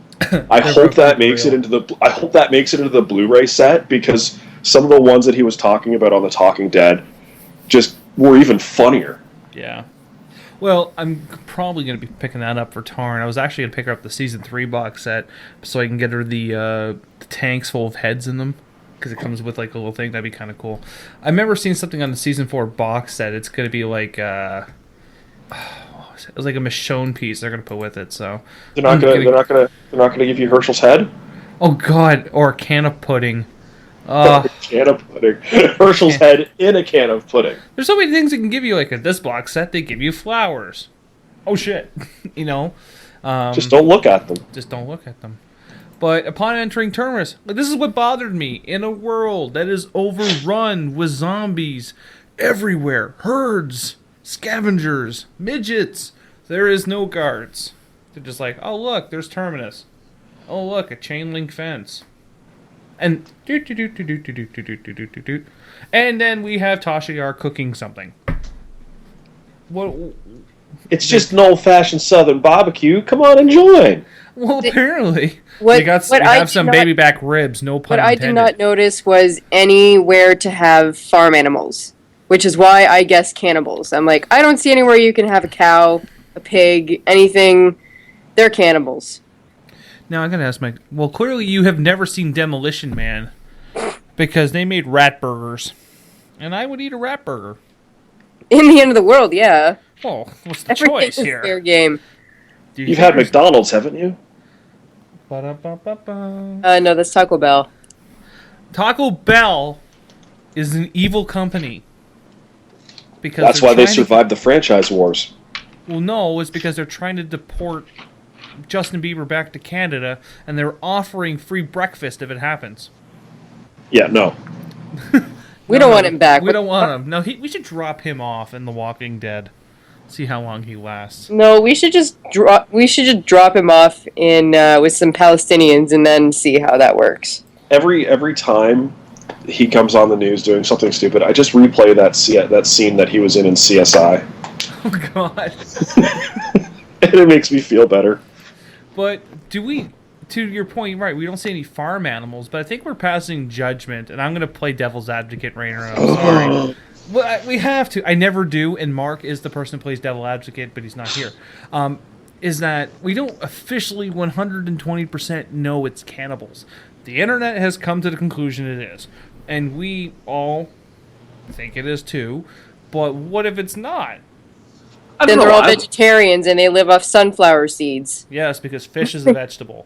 I hope that makes it into the Blu-ray set, because some of the ones that he was talking about on The Talking Dead just were even funnier. Yeah. Well, I'm probably going to be picking that up for Tarn. I was actually going to pick her up the Season 3 box set so I can get her the tanks full of heads in them, because it comes with like a little thing. That'd be kind of cool. I remember seeing something on the Season 4 box set. It's going to be like... it was like a Michonne piece they're going to put with it, so... They're not going to give you Herschel's head? Oh, God. Or a can of pudding. A can of pudding. Herschel's head in a can of pudding. There's so many things they can give you. Like at this box set, they give you flowers. Oh shit, you know. Just don't look at them. Just don't look at them. But upon entering Terminus, this is what bothered me. In a world that is overrun with zombies everywhere, herds, scavengers, midgets, there is no guards. They're just like, oh look, there's Terminus. Oh look, a chain link fence. And and then we have Tasha Yar cooking something. What? It's just an old-fashioned Southern barbecue. Come on and join. Well, apparently they have some baby back ribs. No pun intended. What I did not notice was anywhere to have farm animals, which is why I guess cannibals. I'm like, I don't see anywhere you can have a cow, a pig, anything. They're cannibals. Now I'm gonna ask Mike. Well, clearly you have never seen Demolition Man, because they made rat burgers, and I would eat a rat burger. In the end of the world, yeah. Oh, what's the choice here? Fair game. You've had McDonald's, haven't you? No, that's Taco Bell. Taco Bell is an evil company. Because that's why they survived the franchise wars. Well, no, it's because they're trying to deport Justin Bieber back to Canada, and they're offering free breakfast if it happens. Yeah, no. We don't want him back. We don't want him. No, we should drop him off in The Walking Dead. See how long he lasts. No, we should just drop him off in with some Palestinians and then see how that works. Every time he comes on the news doing something stupid, I just replay that scene that he was in CSI. Oh God. And it makes me feel better. But to your point, right, we don't see any farm animals, but I think we're passing judgment, and I'm going to play devil's advocate right now. I'm sorry. Well, we have to. I never do, and Mark is the person who plays devil advocate, but he's not here. Is that we don't officially 120% know it's cannibals. The internet has come to the conclusion it is, and we all think it is too, but what if it's not? Then they're all vegetarians and they live off sunflower seeds. Yes, because fish is a vegetable.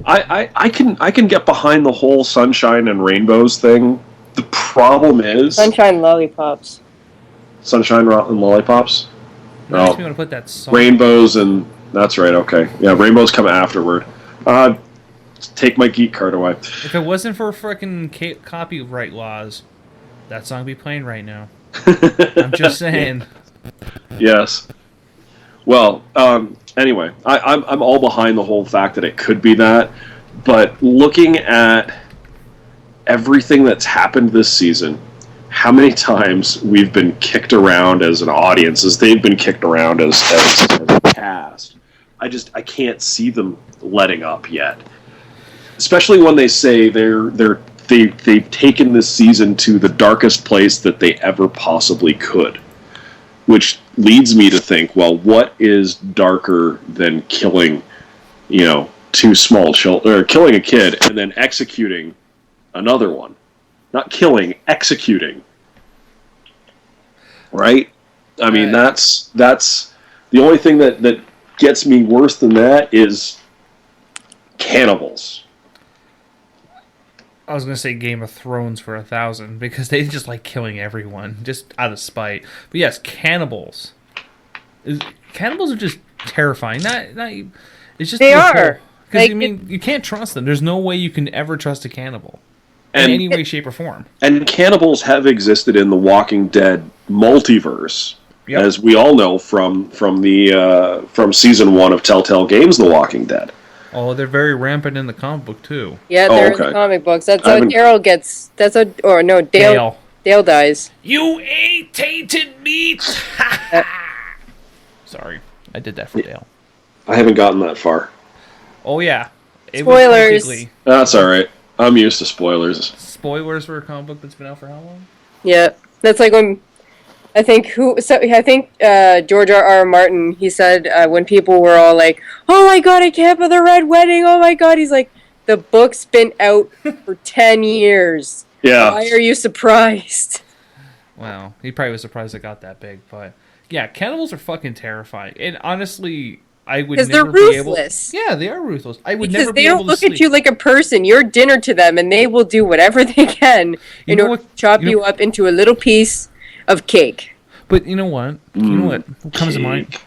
I can get behind the whole sunshine and rainbows thing. The problem is sunshine lollipops. Sunshine and lollipops. No, makes me want to put that song. Rainbows and that's right. Okay, yeah, rainbows come afterward. Take my geek card away. If it wasn't for frickin' copyright laws, that song would be playing right now. I'm just saying. Yes. Well, anyway, I'm all behind the whole fact that it could be that, but looking at everything that's happened this season, how many times we've been kicked around as an audience, as they've been kicked around as a cast, I can't see them letting up yet. Especially when they say they've taken this season to the darkest place that they ever possibly could. Which leads me to think, well, what is darker than killing, two small children, or killing a kid and then executing another one? Not killing, executing. Right? I mean, that's the only thing that gets me worse than that is cannibals. I was going to say Game of Thrones for 1,000, because they just like killing everyone, just out of spite. But yes, cannibals. Cannibals are just terrifying. It's just... They are. Because, you can't trust them. There's no way you can ever trust a cannibal. In any way, shape, or form. And cannibals have existed in the Walking Dead multiverse. Yep. As we all know from Season 1 of Telltale Games, The Walking Dead. Oh, they're very rampant in the comic book, too. Yeah, they're in the comic books. That's how Daryl gets... Dale. Dale dies. You ate tainted meat! Sorry, I did that for Dale. I haven't gotten that far. Oh, yeah. It was Spoilers. basically- That's alright. I'm used to spoilers. Spoilers for a comic book that's been out for how long? Yeah, that's like when I think George R. Martin, he said when people were all like, "Oh my God, I can't believe the Red Wedding! Oh my God!" He's like, "The book's been out for 10 years. Yeah. Why are you surprised?" Wow, he probably was surprised it got that big, but yeah, cannibals are fucking terrifying. And honestly, I would never they're be able. ruthless. Yeah, they are ruthless. I would Because never they be able don't to look sleep. at you like a person. You're dinner to them, and they will do whatever they can in know order what- to chop you know- you up into a little piece of cake. But you know what? You know what comes to mind?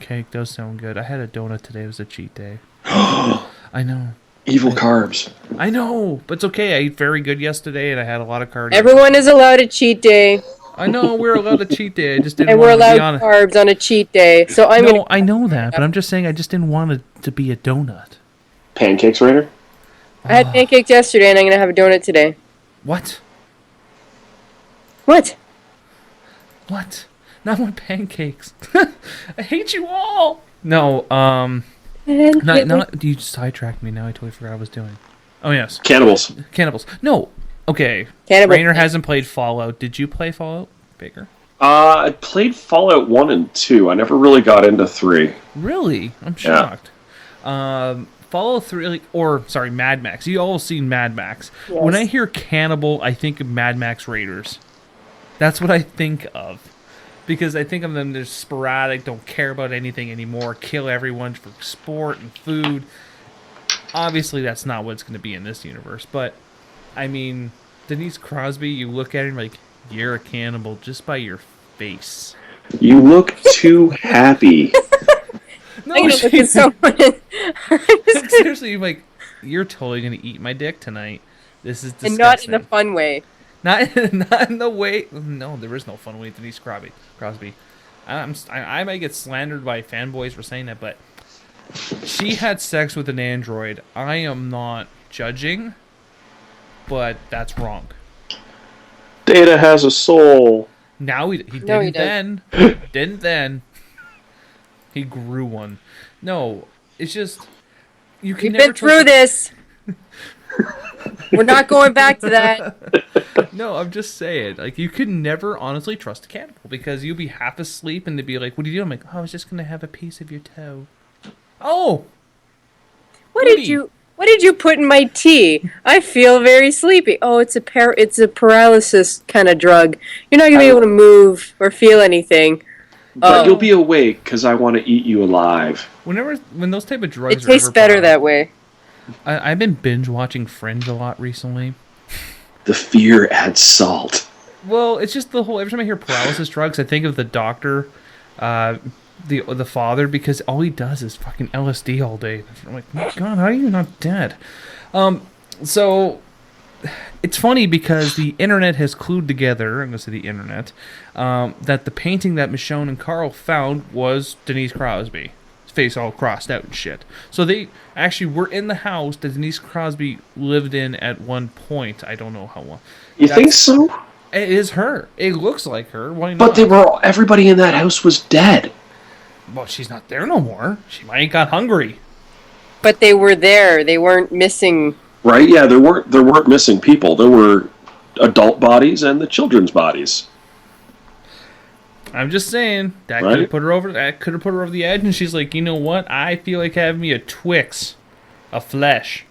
Cake does sound good. I had a donut today. It was a cheat day. I know. Evil carbs. I know, but it's okay. I ate very good yesterday, and I had a lot of cardio. Everyone is allowed a cheat day, I know we're allowed to cheat day. I just didn't and we're want to be allowed on. carbs on a cheat day. So I'm No, gonna. I know that, but I'm just saying I just didn't want it to be a donut. Pancakes, Rainer? I had pancakes yesterday, and I'm gonna have a donut today. What? What? What? Not more pancakes. I hate you all. No, you sidetracked me. Now I totally forgot what I was doing. Oh yes, Cannibals. cannibals. No, okay. Cannibal. Rainer hasn't played Fallout. Did you play Fallout, Baker? I played Fallout 1 and 2. I never really got into 3. Really? I'm shocked. Fallout 3, Mad Max. You all seen Mad Max. Yes. When I hear cannibal, I think of Mad Max Raiders. That's what I think of. Because I think of them, they're sporadic, don't care about anything anymore, kill everyone for sport and food. Obviously, that's not what it's going to be in this universe. But, I mean, Denise Crosby, you look at her and you're like, you're a cannibal just by your face. You look too happy. No, I'm gonna look at someone. seriously, you're like, you're totally going to eat my dick tonight. This is disgusting. And not in a fun way. Not in the way. No, there is no fun way, Denise Crosby. I might get slandered by fanboys for saying that, but she had sex with an android. I am not judging, but that's wrong. Data has a soul. Now he didn't No, he then. Didn't then. He grew one. No, it's just you can We've never been through this. We're not going back to that. No, I'm just saying, like, you could never honestly trust a cannibal because you'll be half asleep and they'd be like, "What are you doing?" I'm like, "Oh, I was just gonna have a piece of your toe." Oh, What Goody. did you put in my tea? I feel very sleepy. Oh, it's a paralysis kind of drug. You're not gonna be able to move or feel anything. But Oh. you'll be awake because I want to eat you alive. when those type of drugs It tastes are better that way. I've been binge watching Fringe a lot recently. The fear adds salt. Well, it's just the whole. Every time I hear paralysis drugs, I think of the doctor, the father, because all he does is fucking LSD all day. I'm like, my God, how are you not dead? So it's funny because the internet has clued together. I'm gonna say the internet that the painting that Michonne and Carl found was Denise Crosby. Face all crossed out and shit. So they actually were in the house that Denise Crosby lived in at one point. I don't know how long. You think so? It is her. It looks like her. Why not? But everybody in that house was dead. Well, she's not there no more. She might have got hungry. But they were there. They weren't missing. Right? Yeah, there weren't missing people. There were adult bodies and the children's bodies. I'm just saying that Right. could have put her over. That could have put her over the edge, and she's like, you know what? I feel like having me a Twix, a flesh.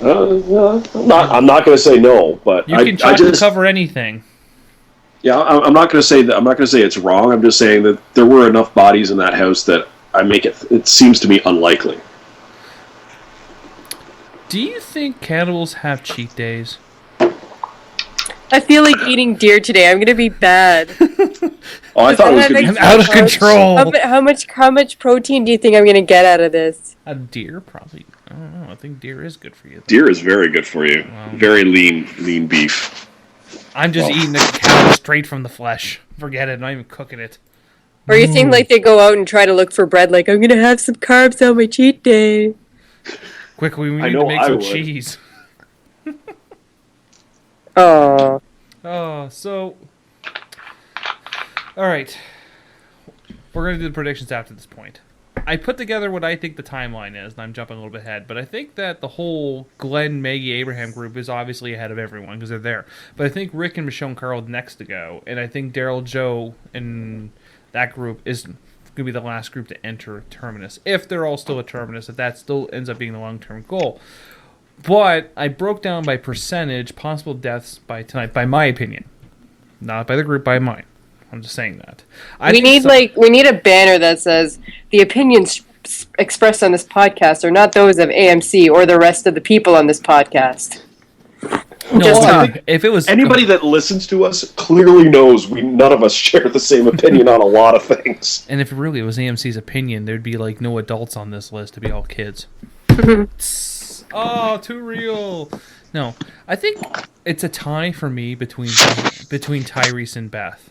I'm not going to say no, but You can try to cover anything. Yeah, I'm not going to say that. I'm not going to say it's wrong. I'm just saying that there were enough bodies in that house that it seems to me unlikely. Do you think cannibals have cheat days? I feel like eating deer today. I'm gonna be bad. Oh, I thought it was going to I'm be. out of control. How much protein do you think I'm gonna get out of this? A deer, probably. I don't know. I think deer is good for you. Deer is very good for you. Very lean beef. I'm just eating the cow straight from the flesh. Forget it. I'm not even cooking it. Or you think like they go out and try to look for bread? Like I'm gonna have some carbs on my cheat day. Quickly, we need know to make I some would. cheese. Oh, Oh, so all right, we're gonna do the predictions after this point. I put together what I think the timeline is, and I'm jumping a little bit ahead, but I think that the whole Glenn, Maggie, Abraham group is obviously ahead of everyone because they're there. But I think Rick and Michonne Carl are next to go, and I think Daryl, Joe, and that group is going to be the last group to enter Terminus. If they're all still at Terminus, if that still ends up being the long-term goal. But I broke down by percentage possible deaths by tonight, by my opinion. Not by the group, by mine. I'm just saying that. We need a banner that says the opinions expressed on this podcast are not those of AMC or the rest of the people on this podcast. If it was anybody that listens to us clearly knows none of us share the same opinion on a lot of things. And if it really was AMC's opinion, there'd be like no adults on this list to be all kids. Oh, too real. No, I think it's a tie for me between Tyrese and Beth.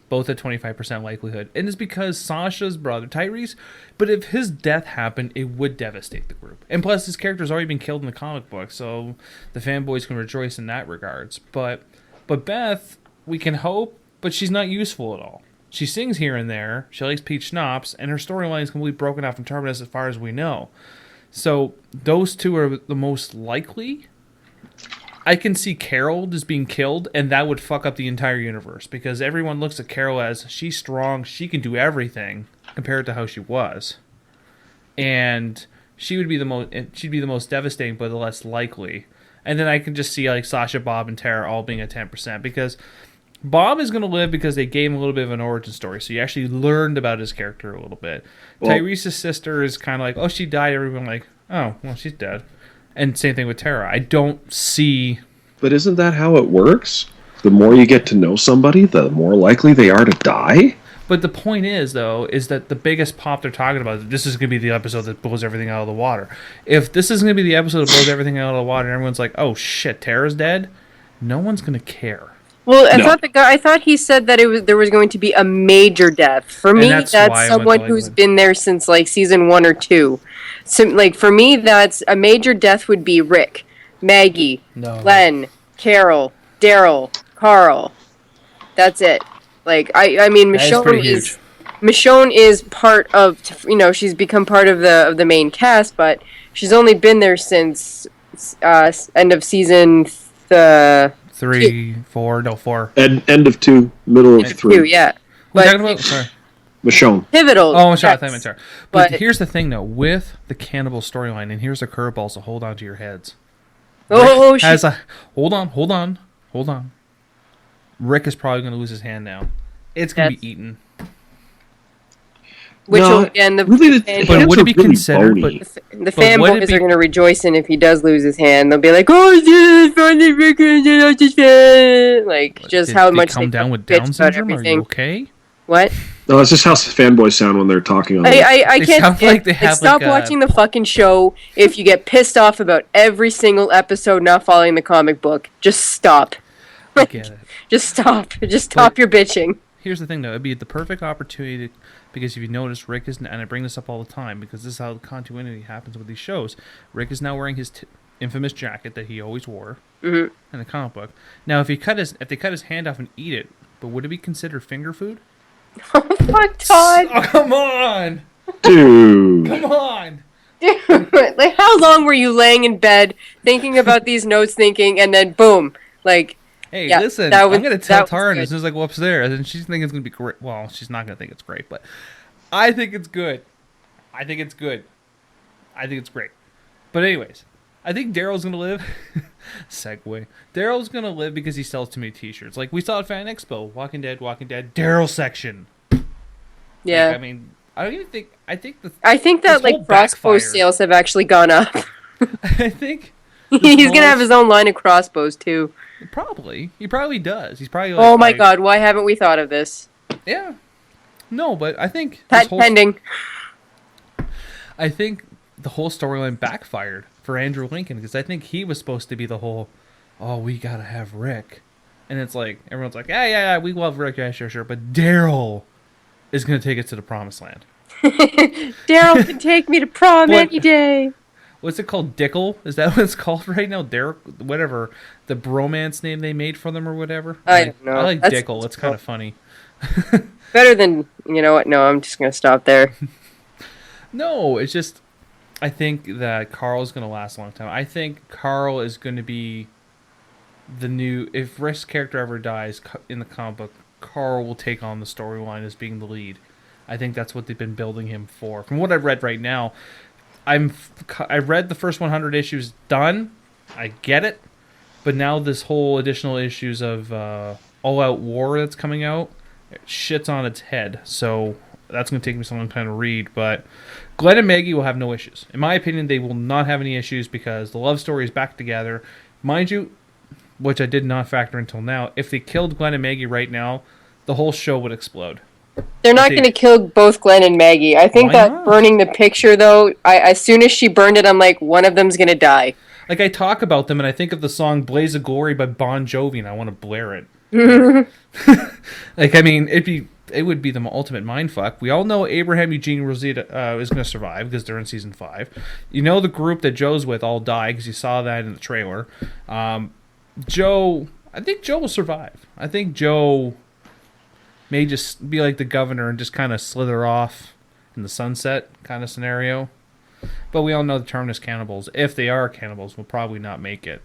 Both at 25% likelihood. And it's because Sasha's brother, Tyrese, but if his death happened, it would devastate the group. And plus, his character's already been killed in the comic book, so the fanboys can rejoice in that regards. But Beth, we can hope, but she's not useful at all. She sings here and there, she likes peach schnapps, and her storyline is completely broken off from Terminus as far as we know. So, those two are the most likely. I can see Carol just being killed, and that would fuck up the entire universe because everyone looks at Carol as she's strong, she can do everything compared to how she was, and she would be the most devastating, but the less likely. And then I can just see like Sasha, Bob, and Tara all being at 10% because Bob is going to live because they gave him a little bit of an origin story, so you actually learned about his character a little bit. Well, Tyrese's sister is kind of like, oh, she died. Everyone like, oh, well, she's dead. And same thing with Tara. I don't see... But isn't that how it works? The more you get to know somebody, the more likely they are to die? But the point is, though, is that the biggest pop they're talking about, this is going to be the episode that blows everything out of the water. If this is going to be the episode that blows everything out of the water and everyone's like, oh shit, Tara's dead, no one's going to care. Well, I thought he said that there was going to be a major death. For me, that's someone who's been there since like season 1 or 2. So, like for me, that's a major death would be Rick, Maggie, Glenn, Carol, Daryl, Carl. That's it. Like I mean, Michonne is part of, she's become part of the main cast, but she's only been there since end of season 3, 4. 4. End of 2, middle of 3. 2, yeah. We're talking about... Sorry. Michonne. Pivotal. Oh, Michonne. I thought you meant Tara. But here's the thing, though. With the cannibal storyline, and here's a curveball, so hold on to your heads. Hold on. Rick is probably going to lose his hand now. It's going to be eaten. Which will, again, but would it be considered? The fanboys are going to rejoice in if he does lose his hand. They'll be like, "Oh, this is funny, Rick lost his hand." Like, just how much they come down with Down syndrome. Are you okay? What? No, that's just how fanboys sound when they're talking on. I can't. Stop watching the fucking show if you get pissed off about every single episode not following the comic book. Just stop. I get it. Just stop. Just stop your bitching. Here's the thing, though. It'd be the perfect opportunity because if you notice, Rick is, and I bring this up all the time because this is how the continuity happens with these shows. Rick is now wearing his infamous jacket that he always wore in the comic book. Now, if they cut his hand off and eat it, but would it be considered finger food? Oh my God! Oh, come on, dude! Come on, dude! Like, how long were you laying in bed thinking about these notes, and then boom, like. Hey, yeah, listen, I'm going to tell Tara as soon as I go upstairs, and she's thinking it's going to be great. Well, she's not going to think it's great, but I think it's good. I think it's good. I think it's great. But anyways, I think Daryl's going to live. Segue. Daryl's going to live because he sells too many t-shirts. Like we saw at Fan Expo, Walking Dead, Daryl section. Yeah. Like, I mean, I don't even think... I think that like crossbow sales have actually gone up. I think... He's going to have his own line of crossbows, too. Probably. He probably does. He's probably like... Oh my God, why haven't we thought of this? Yeah. No, but I think... Pending. I think the whole storyline backfired for Andrew Lincoln because I think he was supposed to be the whole, oh, we gotta have Rick. And it's like, everyone's like, yeah, we love Rick, yeah, sure. But Daryl is going to take us to the promised land. Daryl can take me to prom any day. what's it called? Dickle? Is that what it's called right now? Derek, whatever the bromance name they made for them or whatever. I don't know. I like That's Dickle. It's kind of funny. better than, you know what? No, I'm just gonna stop there. No, it's just I think that Carl's going to last a long time. I think Carl is going to be the new. If Rick's character ever dies in the comic book, Carl will take on the storyline as being the lead. I think that's what they've been building him for. From what I've read right now, I read the first 100 issues done. I get it, but now this whole additional issues of All Out War that's coming out, shit's on its head. So that's going to take me some long time to read. But Glenn and Maggie will have no issues. In my opinion, they will not have any issues because the love story is back together. Mind you, which I did not factor until now, if they killed Glenn and Maggie right now, the whole show would explode. They're not going to kill both Glenn and Maggie. I think that not? burning the picture, though, as soon as she burned it, I'm like, one of them's going to die. Like, I talk about them, and I think of the song Blaze of Glory by Bon Jovi, and I want to blare it. Like, I mean, it would be the ultimate mindfuck. We all know Abraham Eugene Rosita is going to survive because they're in season 5. You know the group that Joe's with all die because you saw that in the trailer. Joe, I think Joe will survive. I think Joe may just be like the governor and just kind of slither off in the sunset kind of scenario. But we all know the Terminus cannibals, if they are cannibals, will probably not make it.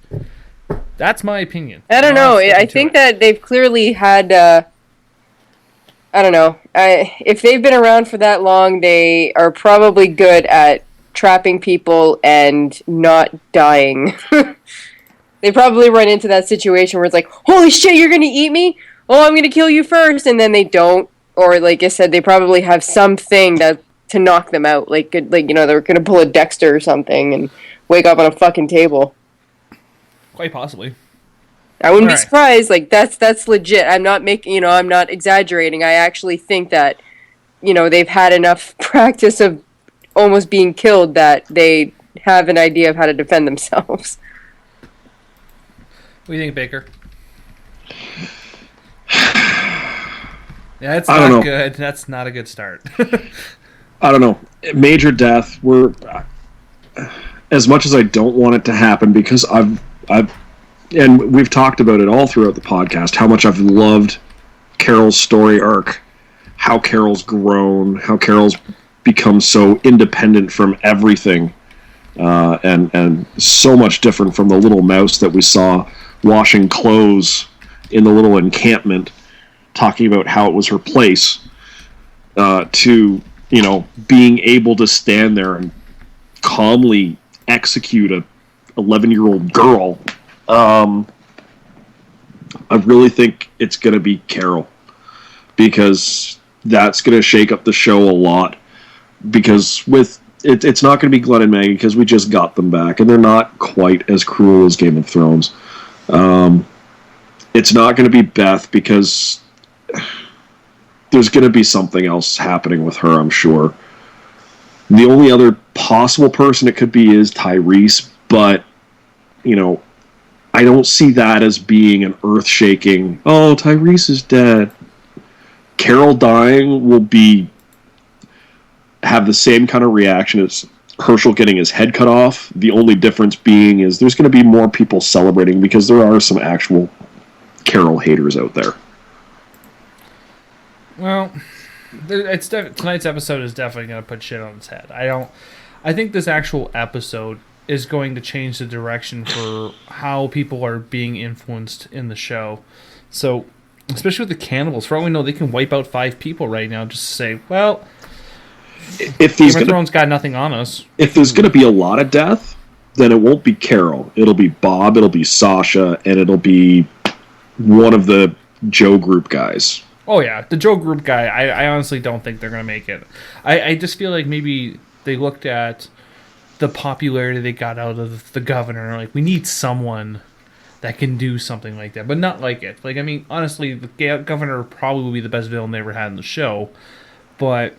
That's my opinion. I don't know. I think that they've clearly had... I don't know. If they've been around for that long, they are probably good at trapping people and not dying. They probably run into that situation where it's like, holy shit, you're going to eat me? Oh, I'm going to kill you first. And then they don't. Or, like I said, they probably have something to knock them out. Like you know, they're going to pull a Dexter or something and wake up on a fucking table. Quite possibly. I wouldn't be surprised. Like, that's legit. I'm not I'm not exaggerating. I actually think that, you know, they've had enough practice of almost being killed that they have an idea of how to defend themselves. What do you think, Baker? Yeah, it's not good. That's not a good start. I don't know. Major death. We're as much as I don't want it to happen because I've and we've talked about it all throughout the podcast how much I've loved Carol's story arc, how Carol's grown, how Carol's become so independent from everything, and so much different from the little mouse that we saw washing clothes in the little encampment, talking about how it was her place, to, you know, being able to stand there and calmly execute a 11-year-old girl. I really think it's going to be Carol, because that's going to shake up the show a lot, because it's not going to be Glenn and Maggie because we just got them back and they're not quite as cruel as Game of Thrones. It's not going to be Beth because there's going to be something else happening with her, I'm sure. The only other possible person it could be is Tyrese, but, you know, I don't see that as being an earth-shaking, oh, Tyrese is dead. Carol dying will have the same kind of reaction as Herschel getting his head cut off. The only difference being is there's going to be more people celebrating because there are some actual Carol haters out there. Well, tonight's episode is definitely going to put shit on its head. I think this actual episode is going to change the direction for how people are being influenced in the show. So, especially with the cannibals, for all we know, they can wipe out 5 people right now just to say, well, if Game of Thrones got nothing on us. If there's going to be a lot of death, then it won't be Carol. It'll be Bob, it'll be Sasha, and it'll be one of the Joe Group guys. Oh, yeah. The Joe Group guy, I honestly don't think they're going to make it. I just feel like maybe they looked at the popularity they got out of the governor. Like, we need someone that can do something like that, but not like it. Like, I mean, honestly, the governor probably will be the best villain they ever had in the show. But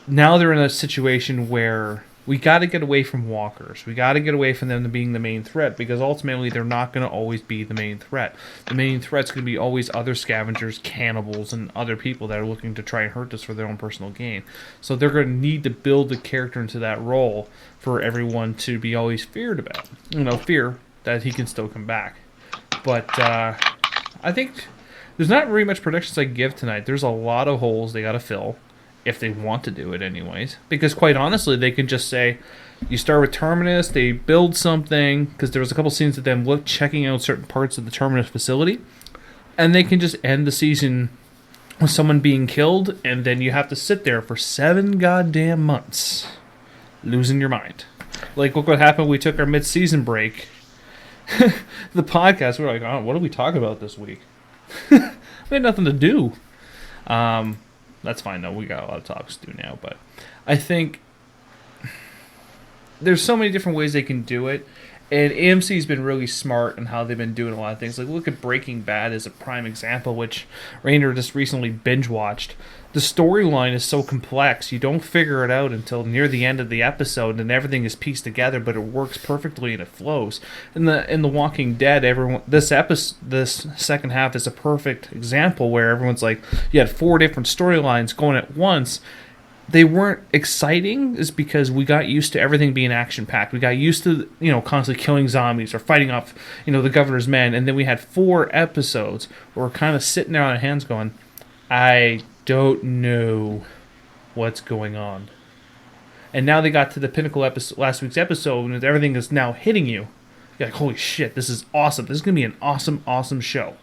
now they're in a situation where we got to get away from walkers. We got to get away from them being the main threat, because ultimately they're not going to always be the main threat. The main threat's going to be always other scavengers, cannibals, and other people that are looking to try and hurt us for their own personal gain. So they're going to need to build the character into that role for everyone to be always feared about. Fear that he can still come back. But I think there's not very much predictions I can give tonight. There's a lot of holes they got to fill, if they want to do it anyways. Because quite honestly, they can just say, you start with Terminus, they build something, because there was a couple scenes of them checking out certain parts of the Terminus facility, and they can just end the season with someone being killed, and then you have to sit there for 7 goddamn months, losing your mind. Like, look what happened. We took our mid-season break. The podcast, we were like, oh, what did we talk about this week? We had nothing to do. That's fine, though. We got a lot of topics to do now. But I think there's so many different ways they can do it. And AMC's been really smart in how they've been doing a lot of things. Like, look at Breaking Bad as a prime example, which Rainer just recently binge-watched. The storyline is so complex, you don't figure it out until near the end of the episode, and everything is pieced together, but it works perfectly and it flows. In the Walking Dead, this second half is a perfect example where everyone's like, you had 4 different storylines going at once. They weren't exciting is because we got used to everything being action-packed. We got used to, constantly killing zombies or fighting off, the governor's men. And then we had 4 episodes where we're kind of sitting there on our hands going, I don't know what's going on. And now they got to the pinnacle episode, last week's episode, and everything is now hitting you. You're like, holy shit, this is awesome. This is going to be an awesome, awesome show.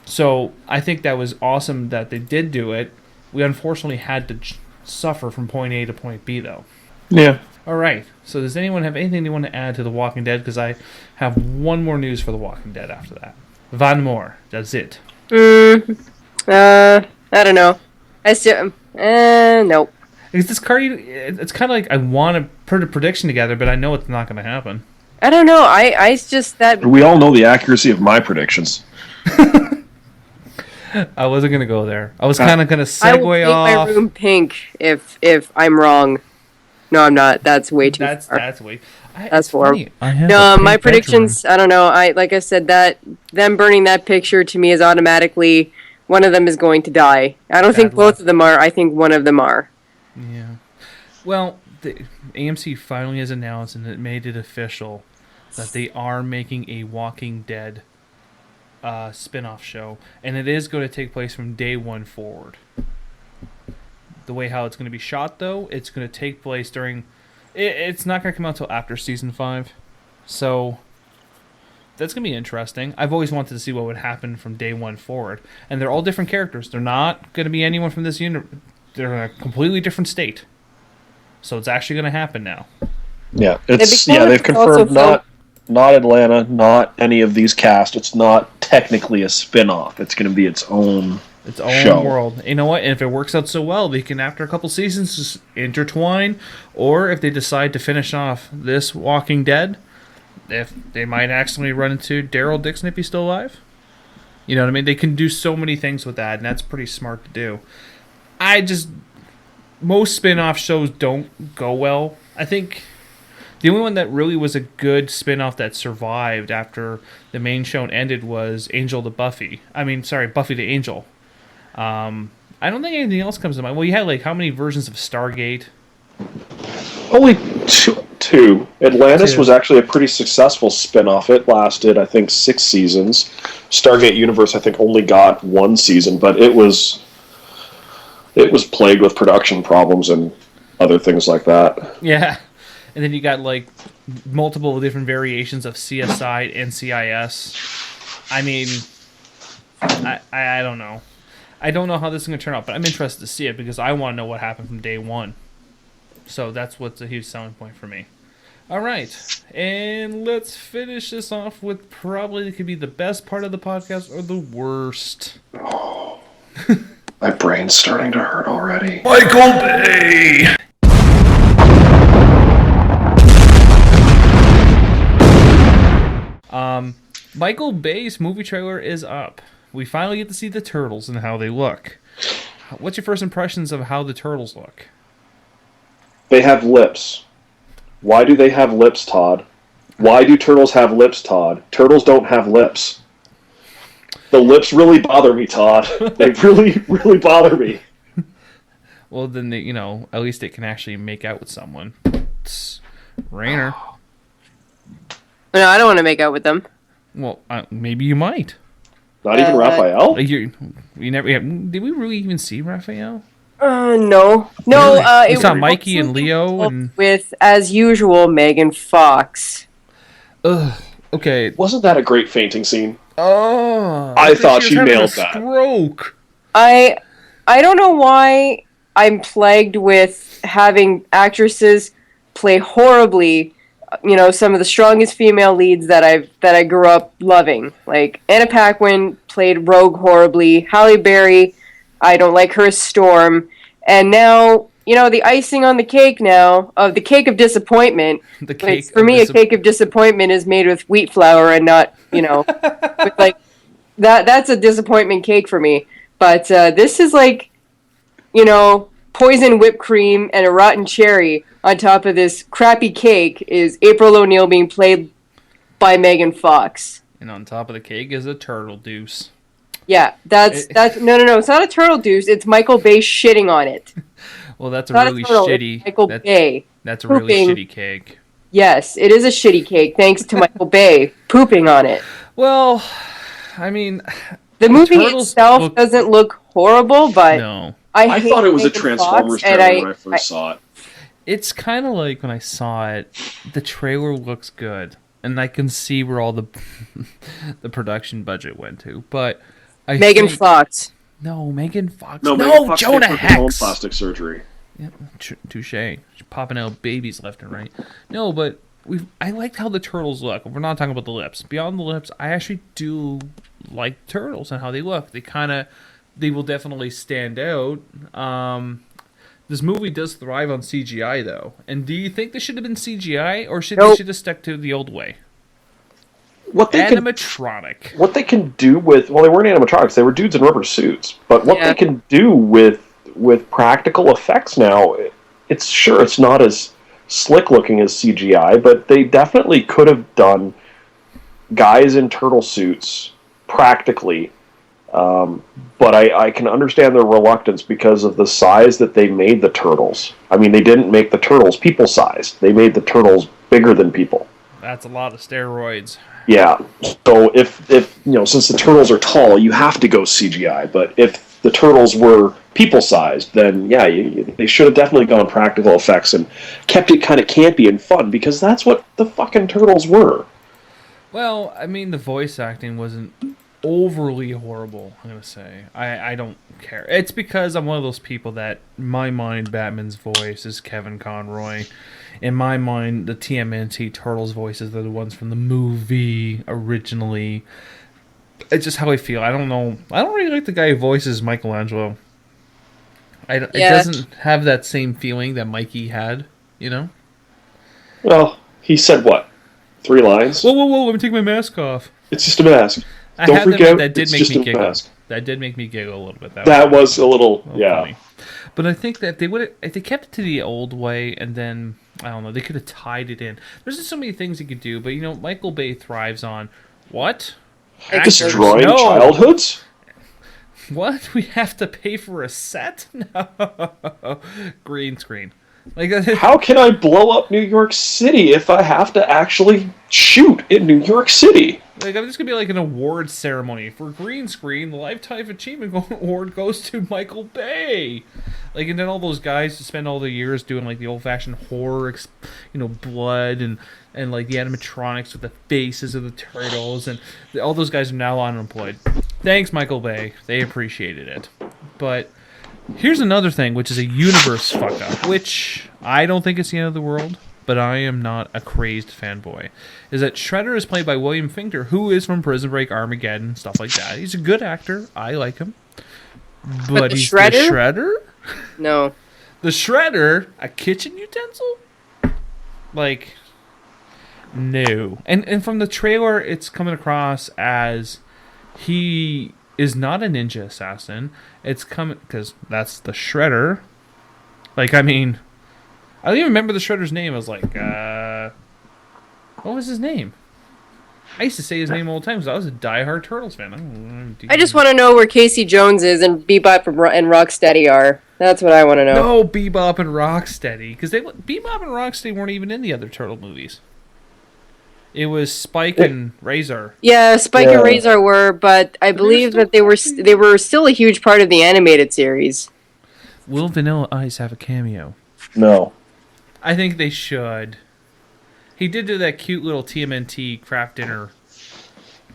So I think that was awesome that they did do it. We unfortunately had to suffer from point A to point B, though. Yeah. All right. So does anyone have anything they want to add to The Walking Dead? Because I have one more news for The Walking Dead after that. Van more. That's it. I don't know. I still, nope. Because this card, it's kind of like I want to put a prediction together, but I know it's not going to happen. I don't know. I just that. We all know the accuracy of my predictions. I wasn't going to go there. I was kind of going to segue I will paint off. my room pink if I'm wrong. No, I'm not. That's way too far. That's way. That's funny. No, my predictions. I don't know. Like I said, that them burning that picture to me is automatically one of them is going to die. I don't think both of them are. I think one of them are. Yeah. Well, the AMC finally has announced, and it made it official, that they are making a Walking Dead spin-off show, and it is going to take place from day 1 forward. The way how it's going to be shot, though, it's going to take place during... It's not going to come out until after Season 5, so that's going to be interesting. I've always wanted to see what would happen from day 1 forward, and they're all different characters. They're not going to be anyone from this universe. They're in a completely different state, so it's actually going to happen now. Yeah, they've confirmed not Atlanta, not any of these cast. It's not technically a spin-off. It's going to be its own show. World. You know what? And if it works out so well, they can, after a couple seasons, just intertwine. Or if they decide to finish off this Walking Dead, if they might actually run into Daryl Dixon if he's still alive. You know what I mean? They can do so many things with that, and that's pretty smart to do. Most spin-off shows don't go well. I think the only one that really was a good spin-off that survived after the main show ended was Buffy to Angel. I don't think anything else comes to mind. Well, you had how many versions of Stargate? Only two. Atlantis was actually a pretty successful spin-off. It lasted, I think, 6 seasons. Stargate Universe, I think, only got 1 season, but it was plagued with production problems and other things like that. Yeah. And then you got multiple different variations of CSI and CIS. I mean, I don't know. I don't know how this is going to turn out, but I'm interested to see it because I want to know what happened from day 1. So that's what's a huge selling point for me. All right, and let's finish this off with probably could be the best part of the podcast or the worst. Oh, my brain's starting to hurt already. Michael Bay! Michael Bay's movie trailer is up. We finally get to see the turtles and how they look. What's your first impressions of how the turtles look? They have lips. Why do they have lips, Todd? Why do turtles have lips, Todd? Turtles don't have lips. The lips really bother me, Todd. They really, really bother me. Well, then they, at least it can actually make out with someone. It's Rainer. No, I don't want to make out with them. Well, maybe you might. Not even Raphael? You never. Did we really even see Raphael? No. Really? It We saw was Mikey and Leo and with, as usual, Megan Fox. ugh. Okay. Wasn't that a great fainting scene? Oh, I thought was she having nailed a that. Stroke. I don't know why I'm plagued with having actresses play horribly. Some of the strongest female leads that I grew up loving. Like Anna Paquin played Rogue horribly. Halle Berry, I don't like her as Storm. And now, the icing on the cake now of the cake of disappointment. The cake. For me, a cake of disappointment is made with wheat flour and not, with like that. That's a disappointment cake for me. But this is like, poison whipped cream and a rotten cherry on top of this crappy cake is April O'Neil being played by Megan Fox. And on top of the cake is a turtle deuce. Yeah, that's no. It's not a turtle deuce. It's Michael Bay shitting on it. Well, that's a Not really turtle, shitty. it's Michael Bay. That's a really pooping. shitty cake. Yes, it is a shitty cake. Thanks to Michael Bay pooping on it. Well, I mean, The movie turtles itself doesn't look horrible, but no. I hate thought it was a Megan Transformers Fox, and trailer when I first saw it. It's kind of like when I saw it, the trailer looks good, and I can see where all the the production budget went to. But Megan Fox. No, Megan Fox. No, No, Megan Fox Jonah paid for her own Hex. plastic surgery. Yep, touche. She's popping out babies left and right. No, but I liked how the turtles look. We're not talking about the lips. Beyond the lips, I actually do like turtles and how they look. They will definitely stand out. This movie does thrive on CGI though. And do you think this should have been CGI or should they have stuck to the old way? Animatronic. What they can do with they weren't animatronics, they were dudes in rubber suits. But what they can do with practical effects now, it's not as slick looking as CGI, but they definitely could have done guys in turtle suits practically. But I can understand their reluctance because of the size that they made the turtles. I mean, they didn't make the turtles people size. They made the turtles bigger than people. That's a lot of steroids. Yeah. So if since the turtles are tall, you have to go CGI. But if the turtles were people-sized, then yeah, they should have definitely gone practical effects and kept it kind of campy and fun because that's what the fucking turtles were. Well, I mean, the voice acting wasn't overly horrible, I'm gonna say. I don't care. It's because I'm one of those people that, in my mind, Batman's voice is Kevin Conroy. In my mind, the TMNT Turtles voices are the ones from the movie originally. It's just how I feel. I don't know. I don't really like the guy who voices Michelangelo. It doesn't have that same feeling that Mikey had, Well, he said what? 3 lines? Whoa, let me take my mask off. It's just a mask. Don't freak out. That did it's make just me a giggle. mask. That did make me giggle a little bit. That was a little funny. But I think that if they kept it to the old way, and then I don't know, they could have tied it in. There's just so many things you could do, but Michael Bay thrives on what? Destroying childhoods? What? We have to pay for a set? No. Green screen. How can I blow up New York City if I have to actually shoot in New York City? I'm just gonna be like an award ceremony for green screen. The Lifetime Achievement Award goes to Michael Bay. And then all those guys who spend all the years doing the old-fashioned horror, blood and the animatronics with the faces of the turtles, and all those guys are now unemployed. Thanks, Michael Bay. They appreciated it. But here's another thing, which is a universe fuck-up, which I don't think it's the end of the world, but I am not a crazed fanboy, is that Shredder is played by William Finkter, who is from Prison Break, Armageddon, stuff like that. He's a good actor. I like him. But he's Shredder? the Shredder? No. The Shredder? A kitchen utensil? No. And from the trailer, it's coming across as he is not a ninja assassin. It's coming because that's the Shredder. I don't even remember the Shredder's name. I was like, what was his name? I used to say his name all the time because I was a diehard Turtles fan. I just want to know where Casey Jones is and Bebop and Rocksteady are. That's what I want to know. No, Bebop and Rocksteady, because Bebop and Rocksteady weren't even in the other Turtle movies. It was Spike and Razor. Yeah, Spike and Razor were, but I believe that they were still a huge part of the animated series. Will Vanilla Ice have a cameo? No. I think they should. He did do that cute little TMNT craft dinner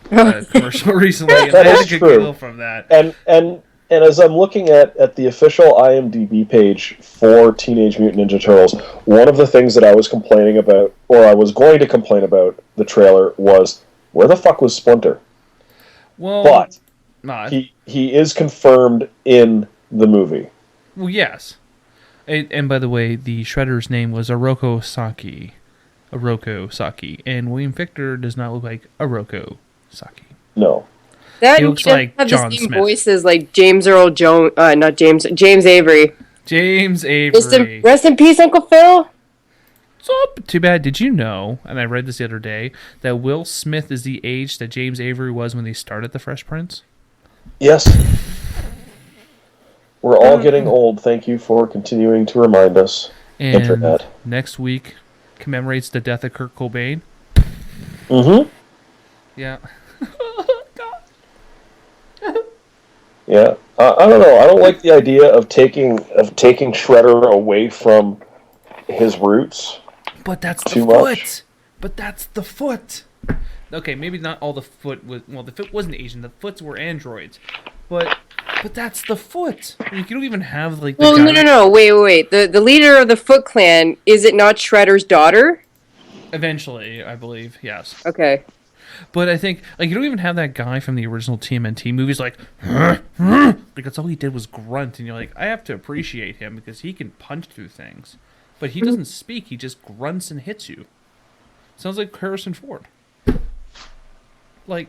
commercial recently, and That I is had a good true. giggle from that. And as I'm looking at the official IMDb page for Teenage Mutant Ninja Turtles, one of the things that I was complaining about, or I was going to complain about the trailer, was where the fuck was Splinter? Well, But not. he is confirmed in the movie. Well, yes. And by the way, the Shredder's name was Oroko Saki. And William Victor does not look like Oroko Saki. No. That He looks doesn't like have John the same Smith. voice as like James Earl Jones, not James Avery. James Avery. Rest in peace, Uncle Phil. So, too bad. Did you know, and I read this the other day, that Will Smith is the age that James Avery was when they started The Fresh Prince? Yes. We're all getting old. Thank you for continuing to remind us. And Internet. next week commemorates the death of Kurt Cobain. Mm-hmm. Yeah. Yeah. I don't know. I don't like the idea of taking Shredder away from his roots. But that's the Too foot. much. But that's the foot. Okay, maybe not all the foot was... Well, the foot wasn't Asian. The foots were androids. But that's the foot. Like, you don't even have, like... Well, no. Wait. The leader of the Foot Clan, is it not Shredder's daughter? Eventually, I believe, yes. Okay. But I think, like, you don't even have that guy from the original TMNT movies, like that's all he did was grunt, and you're like, I have to appreciate him because he can punch through things. But he doesn't speak, he just grunts and hits you. Sounds like Harrison Ford. Like,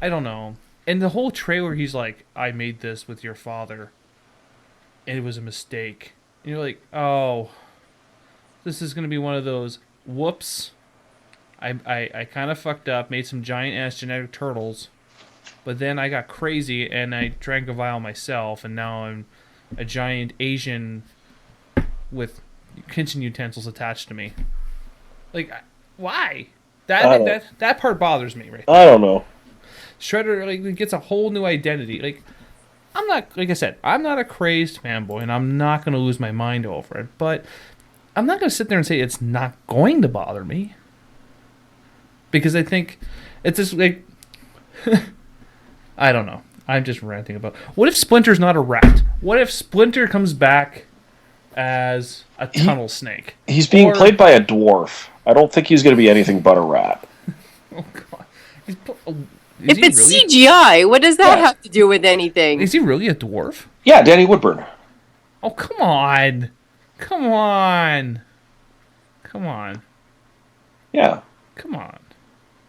I don't know. And the whole trailer, he's like, I made this with your father, and it was a mistake. And you're like, oh, this is going to be one of those, whoops. I kind of fucked up, made some giant-ass genetic turtles, but then I got crazy and I drank a vial myself, and now I'm a giant Asian with kitchen utensils attached to me. Like, why? That part bothers me, right? I don't know. Shredder like gets a whole new identity. Like, I'm not, like I said, I'm not a crazed fanboy, and I'm not going to lose my mind over it, but I'm not going to sit there and say it's not going to bother me. Because I think it's just like... I don't know. I'm just ranting about... What if Splinter's not a rat? What if Splinter comes back as a tunnel snake? He's being played by a dwarf. I don't think he's going to be anything but a rat. Oh, God. If it's really CGI, what does that have to do with anything? Is he really a dwarf? Yeah, Danny Woodburn. Oh, come on. Come on. Yeah. Come on.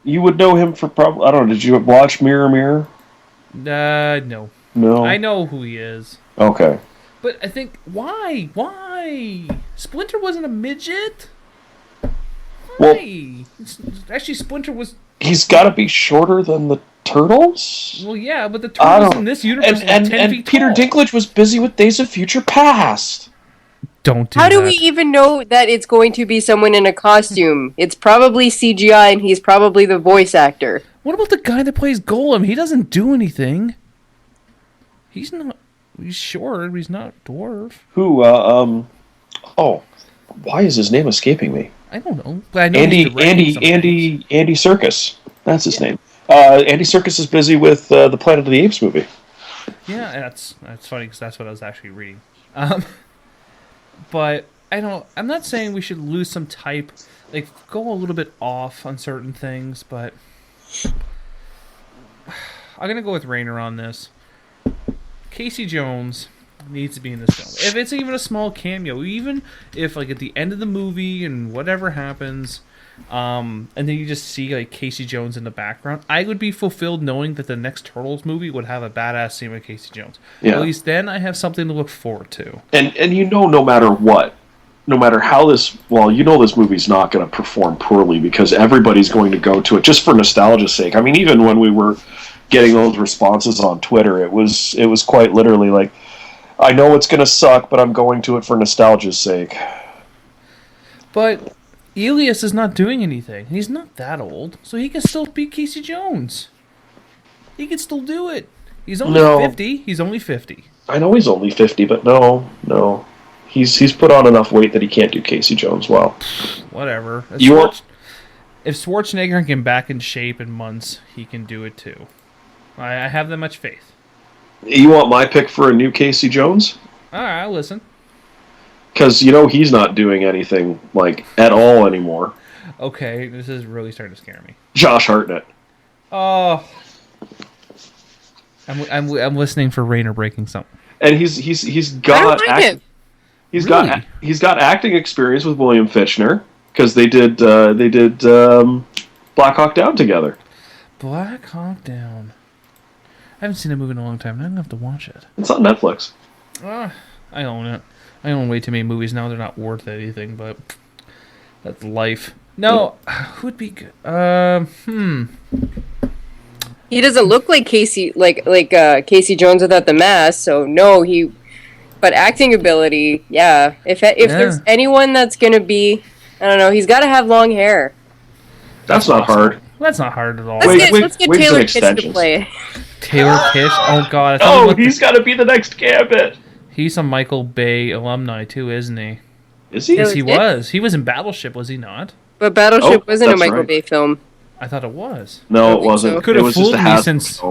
You would know him for probably... I don't know, did you watch Mirror Mirror? No. No? I know who he is. Okay. But I think, why? Splinter wasn't a midget? Why? Actually, Splinter was... He's got to be shorter than the Turtles? Well, yeah, but the Turtles in this universe are 10 feet tall. Peter Dinklage was busy with Days of Future Past. Don't do How that. do we even know that it's going to be someone in a costume? It's probably CGI, and he's probably the voice actor. What about the guy that plays Golem? He doesn't do anything. He's short, but he's not a dwarf. Who, oh, why is his name escaping me? I don't know. But I know Andy Serkis. That's his name. Andy Serkis is busy with the Planet of the Apes movie. Yeah, that's funny because that's what I was actually reading. But I'm not saying we should lose some type, like go a little bit off on certain things, but I'm gonna go with Rainer on this. Casey Jones needs to be in this film. If it's even a small cameo, even if like at the end of the movie and whatever happens, and then you just see like Casey Jones in the background, I would be fulfilled knowing that the next Turtles movie would have a badass scene with Casey Jones. Yeah. At least then I have something to look forward to. And no matter what, no matter how this, well, this movie's not going to perform poorly because everybody's going to go to it just for nostalgia's sake. I mean, even when we were getting those responses on Twitter, it was quite literally like, I know it's going to suck, but I'm going to it for nostalgia's sake. But Elias is not doing anything. He's not that old, so he can still beat Casey Jones. He can still do it. He's only 50. He's only 50. I know he's only 50, but no. He's put on enough weight that he can't do Casey Jones well. Whatever. If Schwarzenegger can get back in shape in months, he can do it too. I have that much faith. You want my pick for a new Casey Jones? All right, I'll listen. Because he's not doing anything like at all anymore. Okay, this is really starting to scare me. Josh Hartnett. Oh, I'm listening for Rainer breaking something. And he's got he's Really? got acting experience with William Fichtner because they did Black Hawk Down together. Black Hawk Down. I haven't seen that movie in a long time. I'm gonna have to watch it. It's on Netflix. I own it. I own way too many movies now. They're not worth anything, but that's life. No, who'd be good? He doesn't look like Casey, Casey Jones without the mask. So no, but acting ability, yeah. If there's anyone that's gonna be, I don't know, he's got to have long hair. That's not hard. That's not hard at all. Let's get Taylor Kitsch to play. Taylor Kitsch? Oh God! He's got to be the next Gambit. He's a Michael Bay alumni too, isn't he? Is he? Yes, he was. He was in Battleship, was he not? But Battleship wasn't a Michael Bay film. I thought it was. No, it wasn't. So. It could have fooled me since.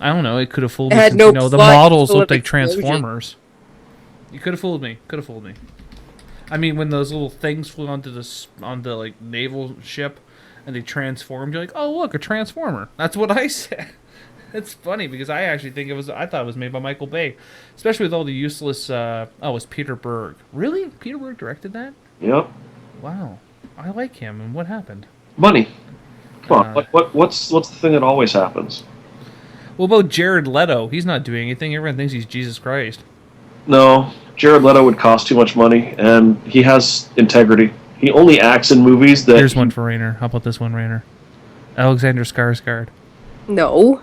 I don't know. It could have fooled me since no the plot, models full looked of like Transformers. You could have fooled me. I mean, when those little things flew onto like naval ship, and they transformed, you're like, oh look, a transformer. That's what I said. It's funny because I actually think I thought it was made by Michael Bay, especially with all the useless. It was Peter Berg. Really? Peter Berg directed that? Yep. Wow, I like him. And what happened? Money. Come on. What's the thing that always happens? What about Jared Leto? He's not doing anything. Everyone thinks he's Jesus Christ. No, Jared Leto would cost too much money, and he has integrity. He only acts in movies that. Here's one for Rainer. How about this one, Rainer? Alexander Skarsgård. No.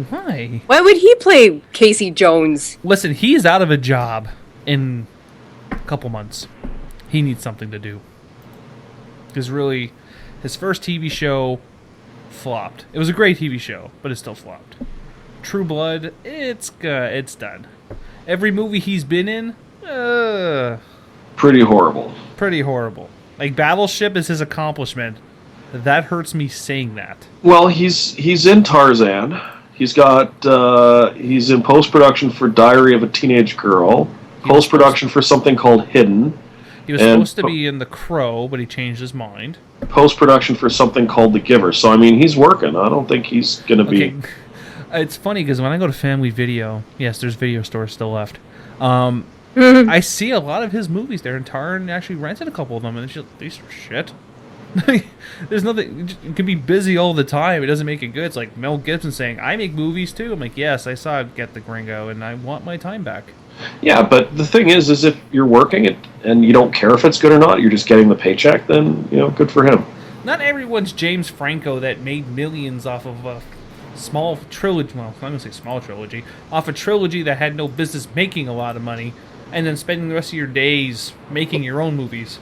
Why? Why would he play Casey Jones? Listen, he's out of a job in a couple months. He needs something to do. Because really, his first TV show flopped. It was a great TV show, but it still flopped. True Blood, it's done. Every movie he's been in, pretty horrible. Pretty horrible. Like Battleship is his accomplishment. That hurts me saying that. Well, he's in Tarzan. He's in post-production for Diary of a Teenage Girl. Post-production for something called Hidden. He was supposed to be in The Crow, but he changed his mind. Post-production for something called The Giver. So, I mean, he's working. I don't think he's going to be... It's funny because when I go to Family Video, yes, there's video stores still left. I see a lot of his movies there, and Taran actually rented a couple of them, and these are shit. There's nothing. You can be busy all the time. It doesn't make it good. It's like Mel Gibson saying, "I make movies too." I'm like, "Yes, I saw Get the Gringo, and I want my time back." Yeah, but the thing is if you're working and you don't care if it's good or not, you're just getting the paycheck. Then good for him. Not everyone's James Franco that made millions off of a small trilogy. Well, I'm gonna say small trilogy off a trilogy that had no business making a lot of money, and then spending the rest of your days making your own movies.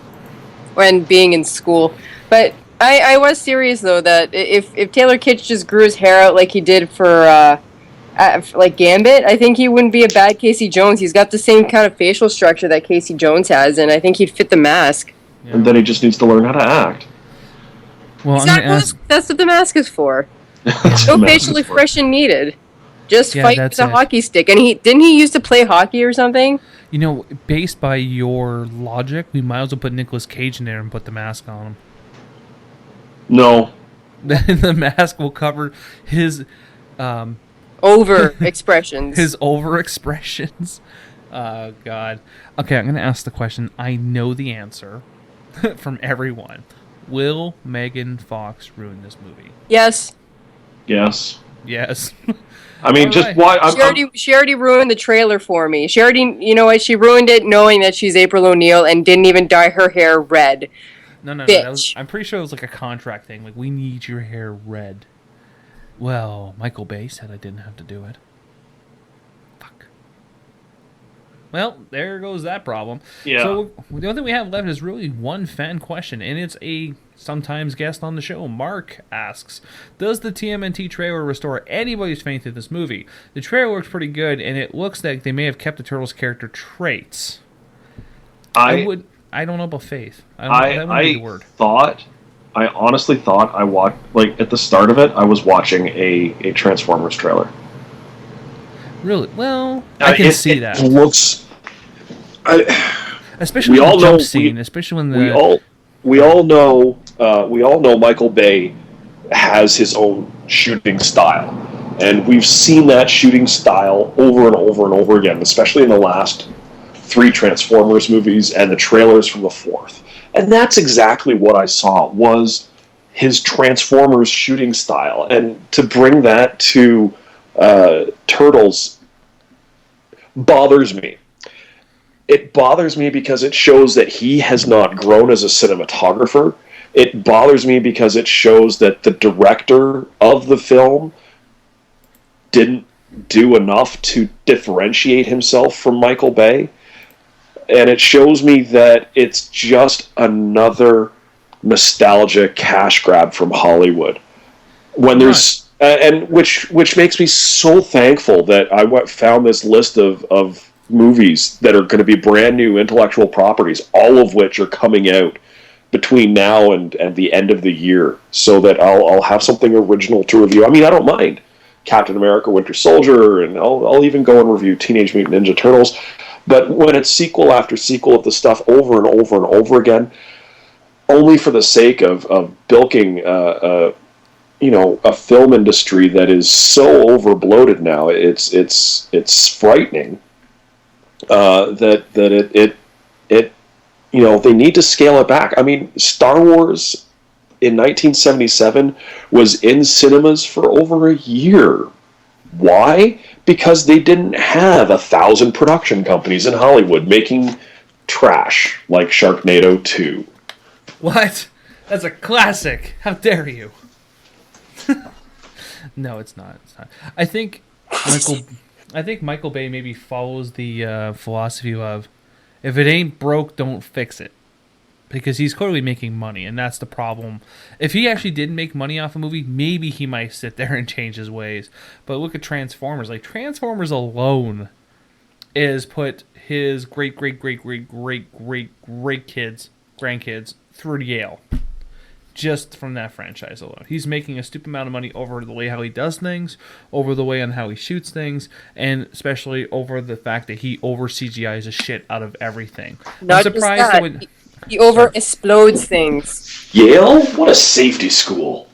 When being in school. But I was serious, though, that if Taylor Kitsch just grew his hair out like he did for like Gambit, I think he wouldn't be a bad Casey Jones. He's got the same kind of facial structure that Casey Jones has, and I think he'd fit the mask. Yeah. And then he just needs to learn how to act. Well, that's what the mask is for. No facial expression needed. Just fight with a hockey stick. And didn't he used to play hockey or something? Based by your logic, we might as well put Nicolas Cage in there and put the mask on him. No. Then the mask will cover his... over expressions. His over expressions. Oh, God. Okay, I'm going to ask the question. I know the answer from everyone. Will Megan Fox ruin this movie? Yes. Yes. Yes. I mean, just Alright. why? She already ruined the trailer for me. She already, you know what? She ruined it knowing that she's April O'Neil and didn't even dye her hair red. No. Bitch. I'm pretty sure it was like a contract thing. Like, we need your hair red. Well, Michael Bay said I didn't have to do it. Fuck. Well, there goes that problem. Yeah. So the only thing we have left is really one fan question, and it's a sometimes guest on the show. Mark asks, does the TMNT trailer restore anybody's faith in this movie? The trailer looks pretty good, and it looks like they may have kept the Turtles' character traits. I don't know about faith. That wouldn't be the word. I honestly thought I watched, like, at the start of it, I was watching a Transformers trailer. Really? Well, I can see that. It looks... especially the jump scene, especially when the... We all know Michael Bay has his own shooting style. And we've seen that shooting style over and over and over again, especially in the last 3 Transformers movies and the trailers from the 4th. And that's exactly what I saw, was his Transformers shooting style. And to bring that to Turtles bothers me. It bothers me because it shows that he has not grown as a cinematographer. It bothers me because it shows that the director of the film didn't do enough to differentiate himself from Michael Bay. And it shows me that it's just another nostalgia cash grab from Hollywood. When there's and which makes me so thankful that I found this list of movies that are going to be brand new intellectual properties, all of which are coming out between now and the end of the year, so that I'll have something original to review. I mean, I don't mind Captain America, Winter Soldier, and I'll even go and review Teenage Mutant Ninja Turtles. But when it's sequel after sequel of the stuff over and over and over again, only for the sake of bilking, a film industry that is so overbloated now, it's frightening. That they need to scale it back. I mean, Star Wars in 1977 was in cinemas for over a year. Why? Because they didn't have 1,000 production companies in Hollywood making trash like Sharknado 2. What? That's a classic. How dare you? No, it's not. It's not. I think Michael Bay maybe follows the philosophy of, if it ain't broke, don't fix it. Because he's clearly making money, and that's the problem. If he actually didn't make money off a movie, maybe he might sit there and change his ways. But look at Transformers. Like, Transformers alone is put his grandkids through Yale. Just from that franchise alone. He's making a stupid amount of money over the way how he does things, over the way on how he shoots things, and especially over the fact that he over CGIs the shit out of everything. Not I'm surprised just that. when... He over explodes things. Yale? What a safety school.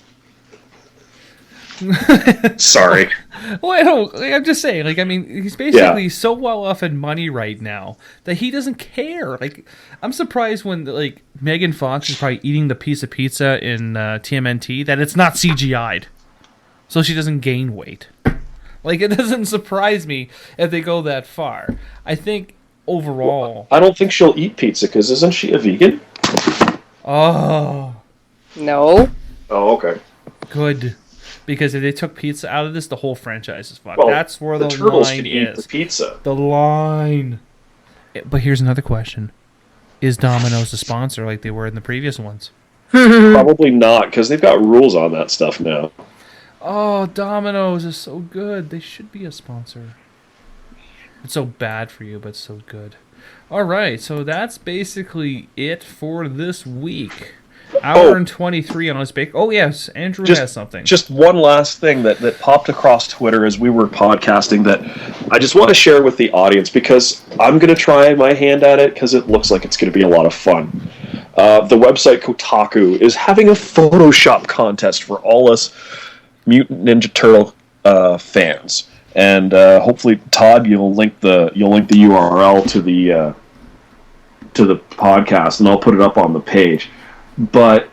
Sorry. Well, I'm just saying, like, I mean, he's basically so well off in money right now that he doesn't care. Like, I'm surprised when, like, Megan Fox is probably eating the piece of pizza in TMNT that it's not CGI'd, so she doesn't gain weight. Like, it doesn't surprise me if they go that far. I think overall, I don't think she'll eat pizza because isn't she a vegan? Oh, No. Oh, okay. good. Because if they took pizza out of this, the whole franchise is fucked. Well, that's where the turtles line can eat is. the pizza. The line. But here's another question. Is Domino's a sponsor like they were in the previous ones? Probably not, because they've got rules on that stuff now. Oh, Domino's is so good. They should be a sponsor. It's so bad for you, but it's so good. All right, so that's basically it for this week. Hour and 23 on us bake. Oh, yes, Andrew has something. Just one last thing that popped across Twitter as we were podcasting that I just want to share with the audience, because I'm going to try my hand at it because it looks like it's going to be a lot of fun. The website Kotaku is having a Photoshop contest for all us Mutant Ninja Turtle fans. And hopefully, Todd, you'll link the URL to the podcast, and I'll put it up on the page. But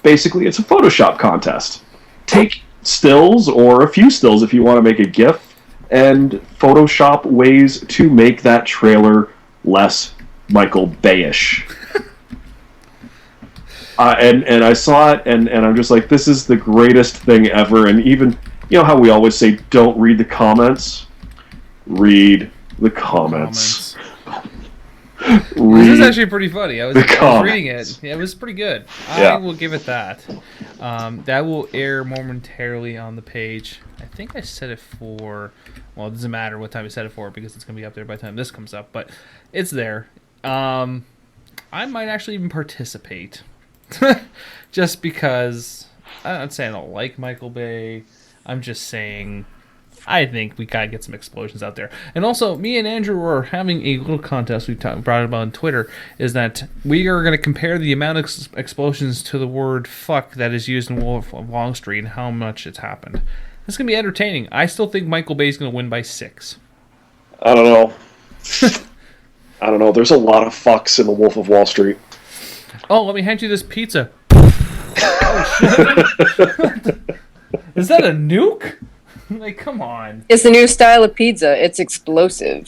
basically, it's a Photoshop contest. Take stills or a few stills if you want to make a GIF, and Photoshop ways to make that trailer less Michael Bayish. And I saw it, and I'm just like, this is the greatest thing ever. And even, you know how we always say, don't read the comments? Read the comments. This is actually pretty funny. I was reading it. Yeah, it was pretty good. I will give it that. That will air momentarily on the page. I think I set it for... Well, it doesn't matter what time I set it for because it's going to be up there by the time this comes up. But it's there. I might actually even participate. Just because... I'm not saying I don't like Michael Bay. I'm just saying... I think we gotta get some explosions out there. And also, me and Andrew were having a little contest we brought about on Twitter, is that we are going to compare the amount of explosions to the word fuck that is used in Wolf of Wall Street and how much it's happened. It's going to be entertaining. I still think Michael Bay's going to win by 6. I don't know. I don't know. There's a lot of fucks in the Wolf of Wall Street. Oh, let me hand you this pizza. Oh, shit. Is that a nuke? Like, come on. It's the new style of pizza. It's explosive.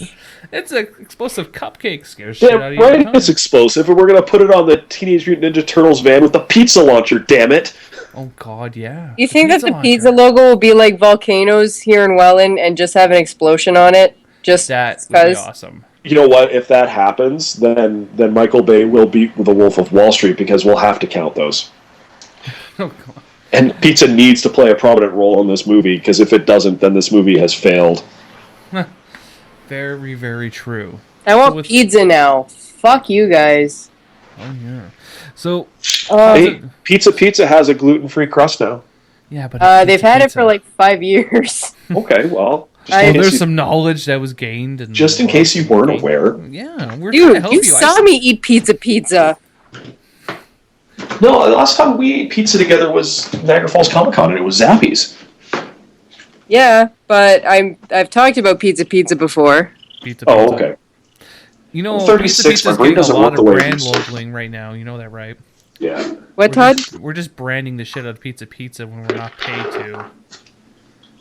It's an explosive cupcake. Scares shit out of you. Right, it's explosive, and we're going to put it on the Teenage Mutant Ninja Turtles van with the pizza launcher, damn it. Oh, God, yeah. You think that the pizza logo will be like volcanoes here in Welland and just have an explosion on it? Just that would be awesome. You know what? If that happens, then Michael Bay will beat the Wolf of Wall Street because we'll have to count those. Oh, God. And pizza needs to play a prominent role in this movie, because if it doesn't, then this movie has failed. Very, very true. I want pizza now. Fuck you guys. Oh, yeah. So, hey, Pizza has a gluten-free crust now. Yeah, but they've had it for like 5 years. Okay, well... there's some knowledge that was gained. And just in case you weren't aware. Yeah, we're Dude, trying to help you saw me eat pizza. No, the last time we ate pizza together was Niagara Falls Comic Con, and it was Zappy's. Yeah, but I've talked about pizza before. Pizza. Oh, okay. You know, 36, Pizza's getting a lot of brand labeling right now. You know that, right? Yeah. What, Todd? We're just branding the shit out of Pizza when we're not paid to.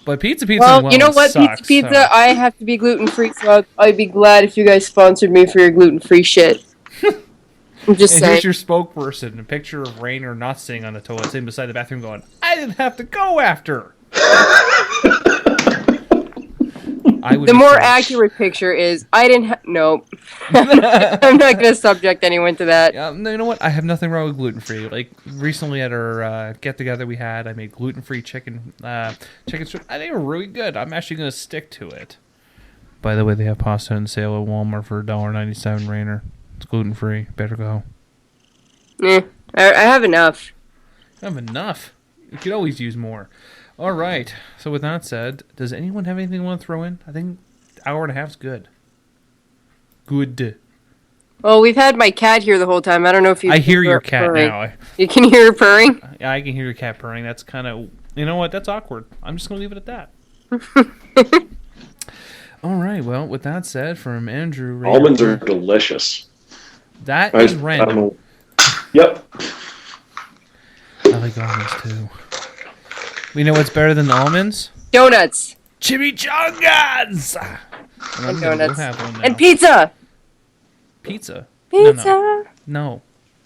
But Pizza well, you know what? Sucks, Pizza, so. I have to be gluten-free, so I'd be glad if you guys sponsored me for your gluten-free shit. I'm just saying. Here's your spokesperson, a picture of Rainer not sitting on the toilet, sitting beside the bathroom going, I didn't have to go after. The more accurate picture is, I didn't no. I'm not going to subject anyone to that. You know what? I have nothing wrong with gluten-free. Like, recently at our get-together we had, I made gluten-free chicken strip. I think they were really good. I'm actually going to stick to it. By the way, they have pasta on sale at Walmart for $1.97, Rainer. It's gluten-free. Better go. I have enough. I have enough. You could always use more. All right. So with that said, does anyone have anything they want to throw in? I think hour and a half is good. Good. Well, we've had my cat here the whole time. I don't know if you. I hear your cat purring. now. You can hear her purring? Yeah, I can hear your cat purring. That's kind of... You know what? That's awkward. I'm just going to leave it at that. All right. Well, with that said, from Andrew... Rader, almonds are delicious. That is random. I don't know. Yep. I like almonds, too. You know what's better than almonds? Donuts. Chimichangas! And donuts. And pizza! Pizza? Pizza! No.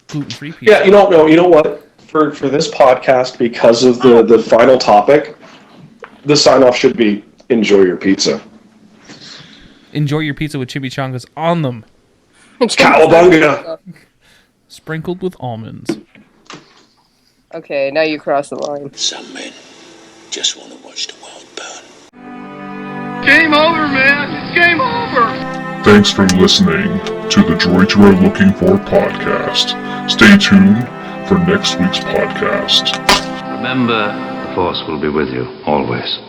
Gluten-free pizza. Yeah, you know what? For this podcast, because of the final topic, the sign-off should be, enjoy your pizza. Enjoy your pizza with chimichangas on them. Cowabunga! Sprinkled with almonds. Okay, now you cross the line. Some men just want to watch the world burn. Game over, man! It's game over! Thanks for listening to the Droids You Are Looking For podcast. Stay tuned for next week's podcast. Remember, the Force will be with you, always.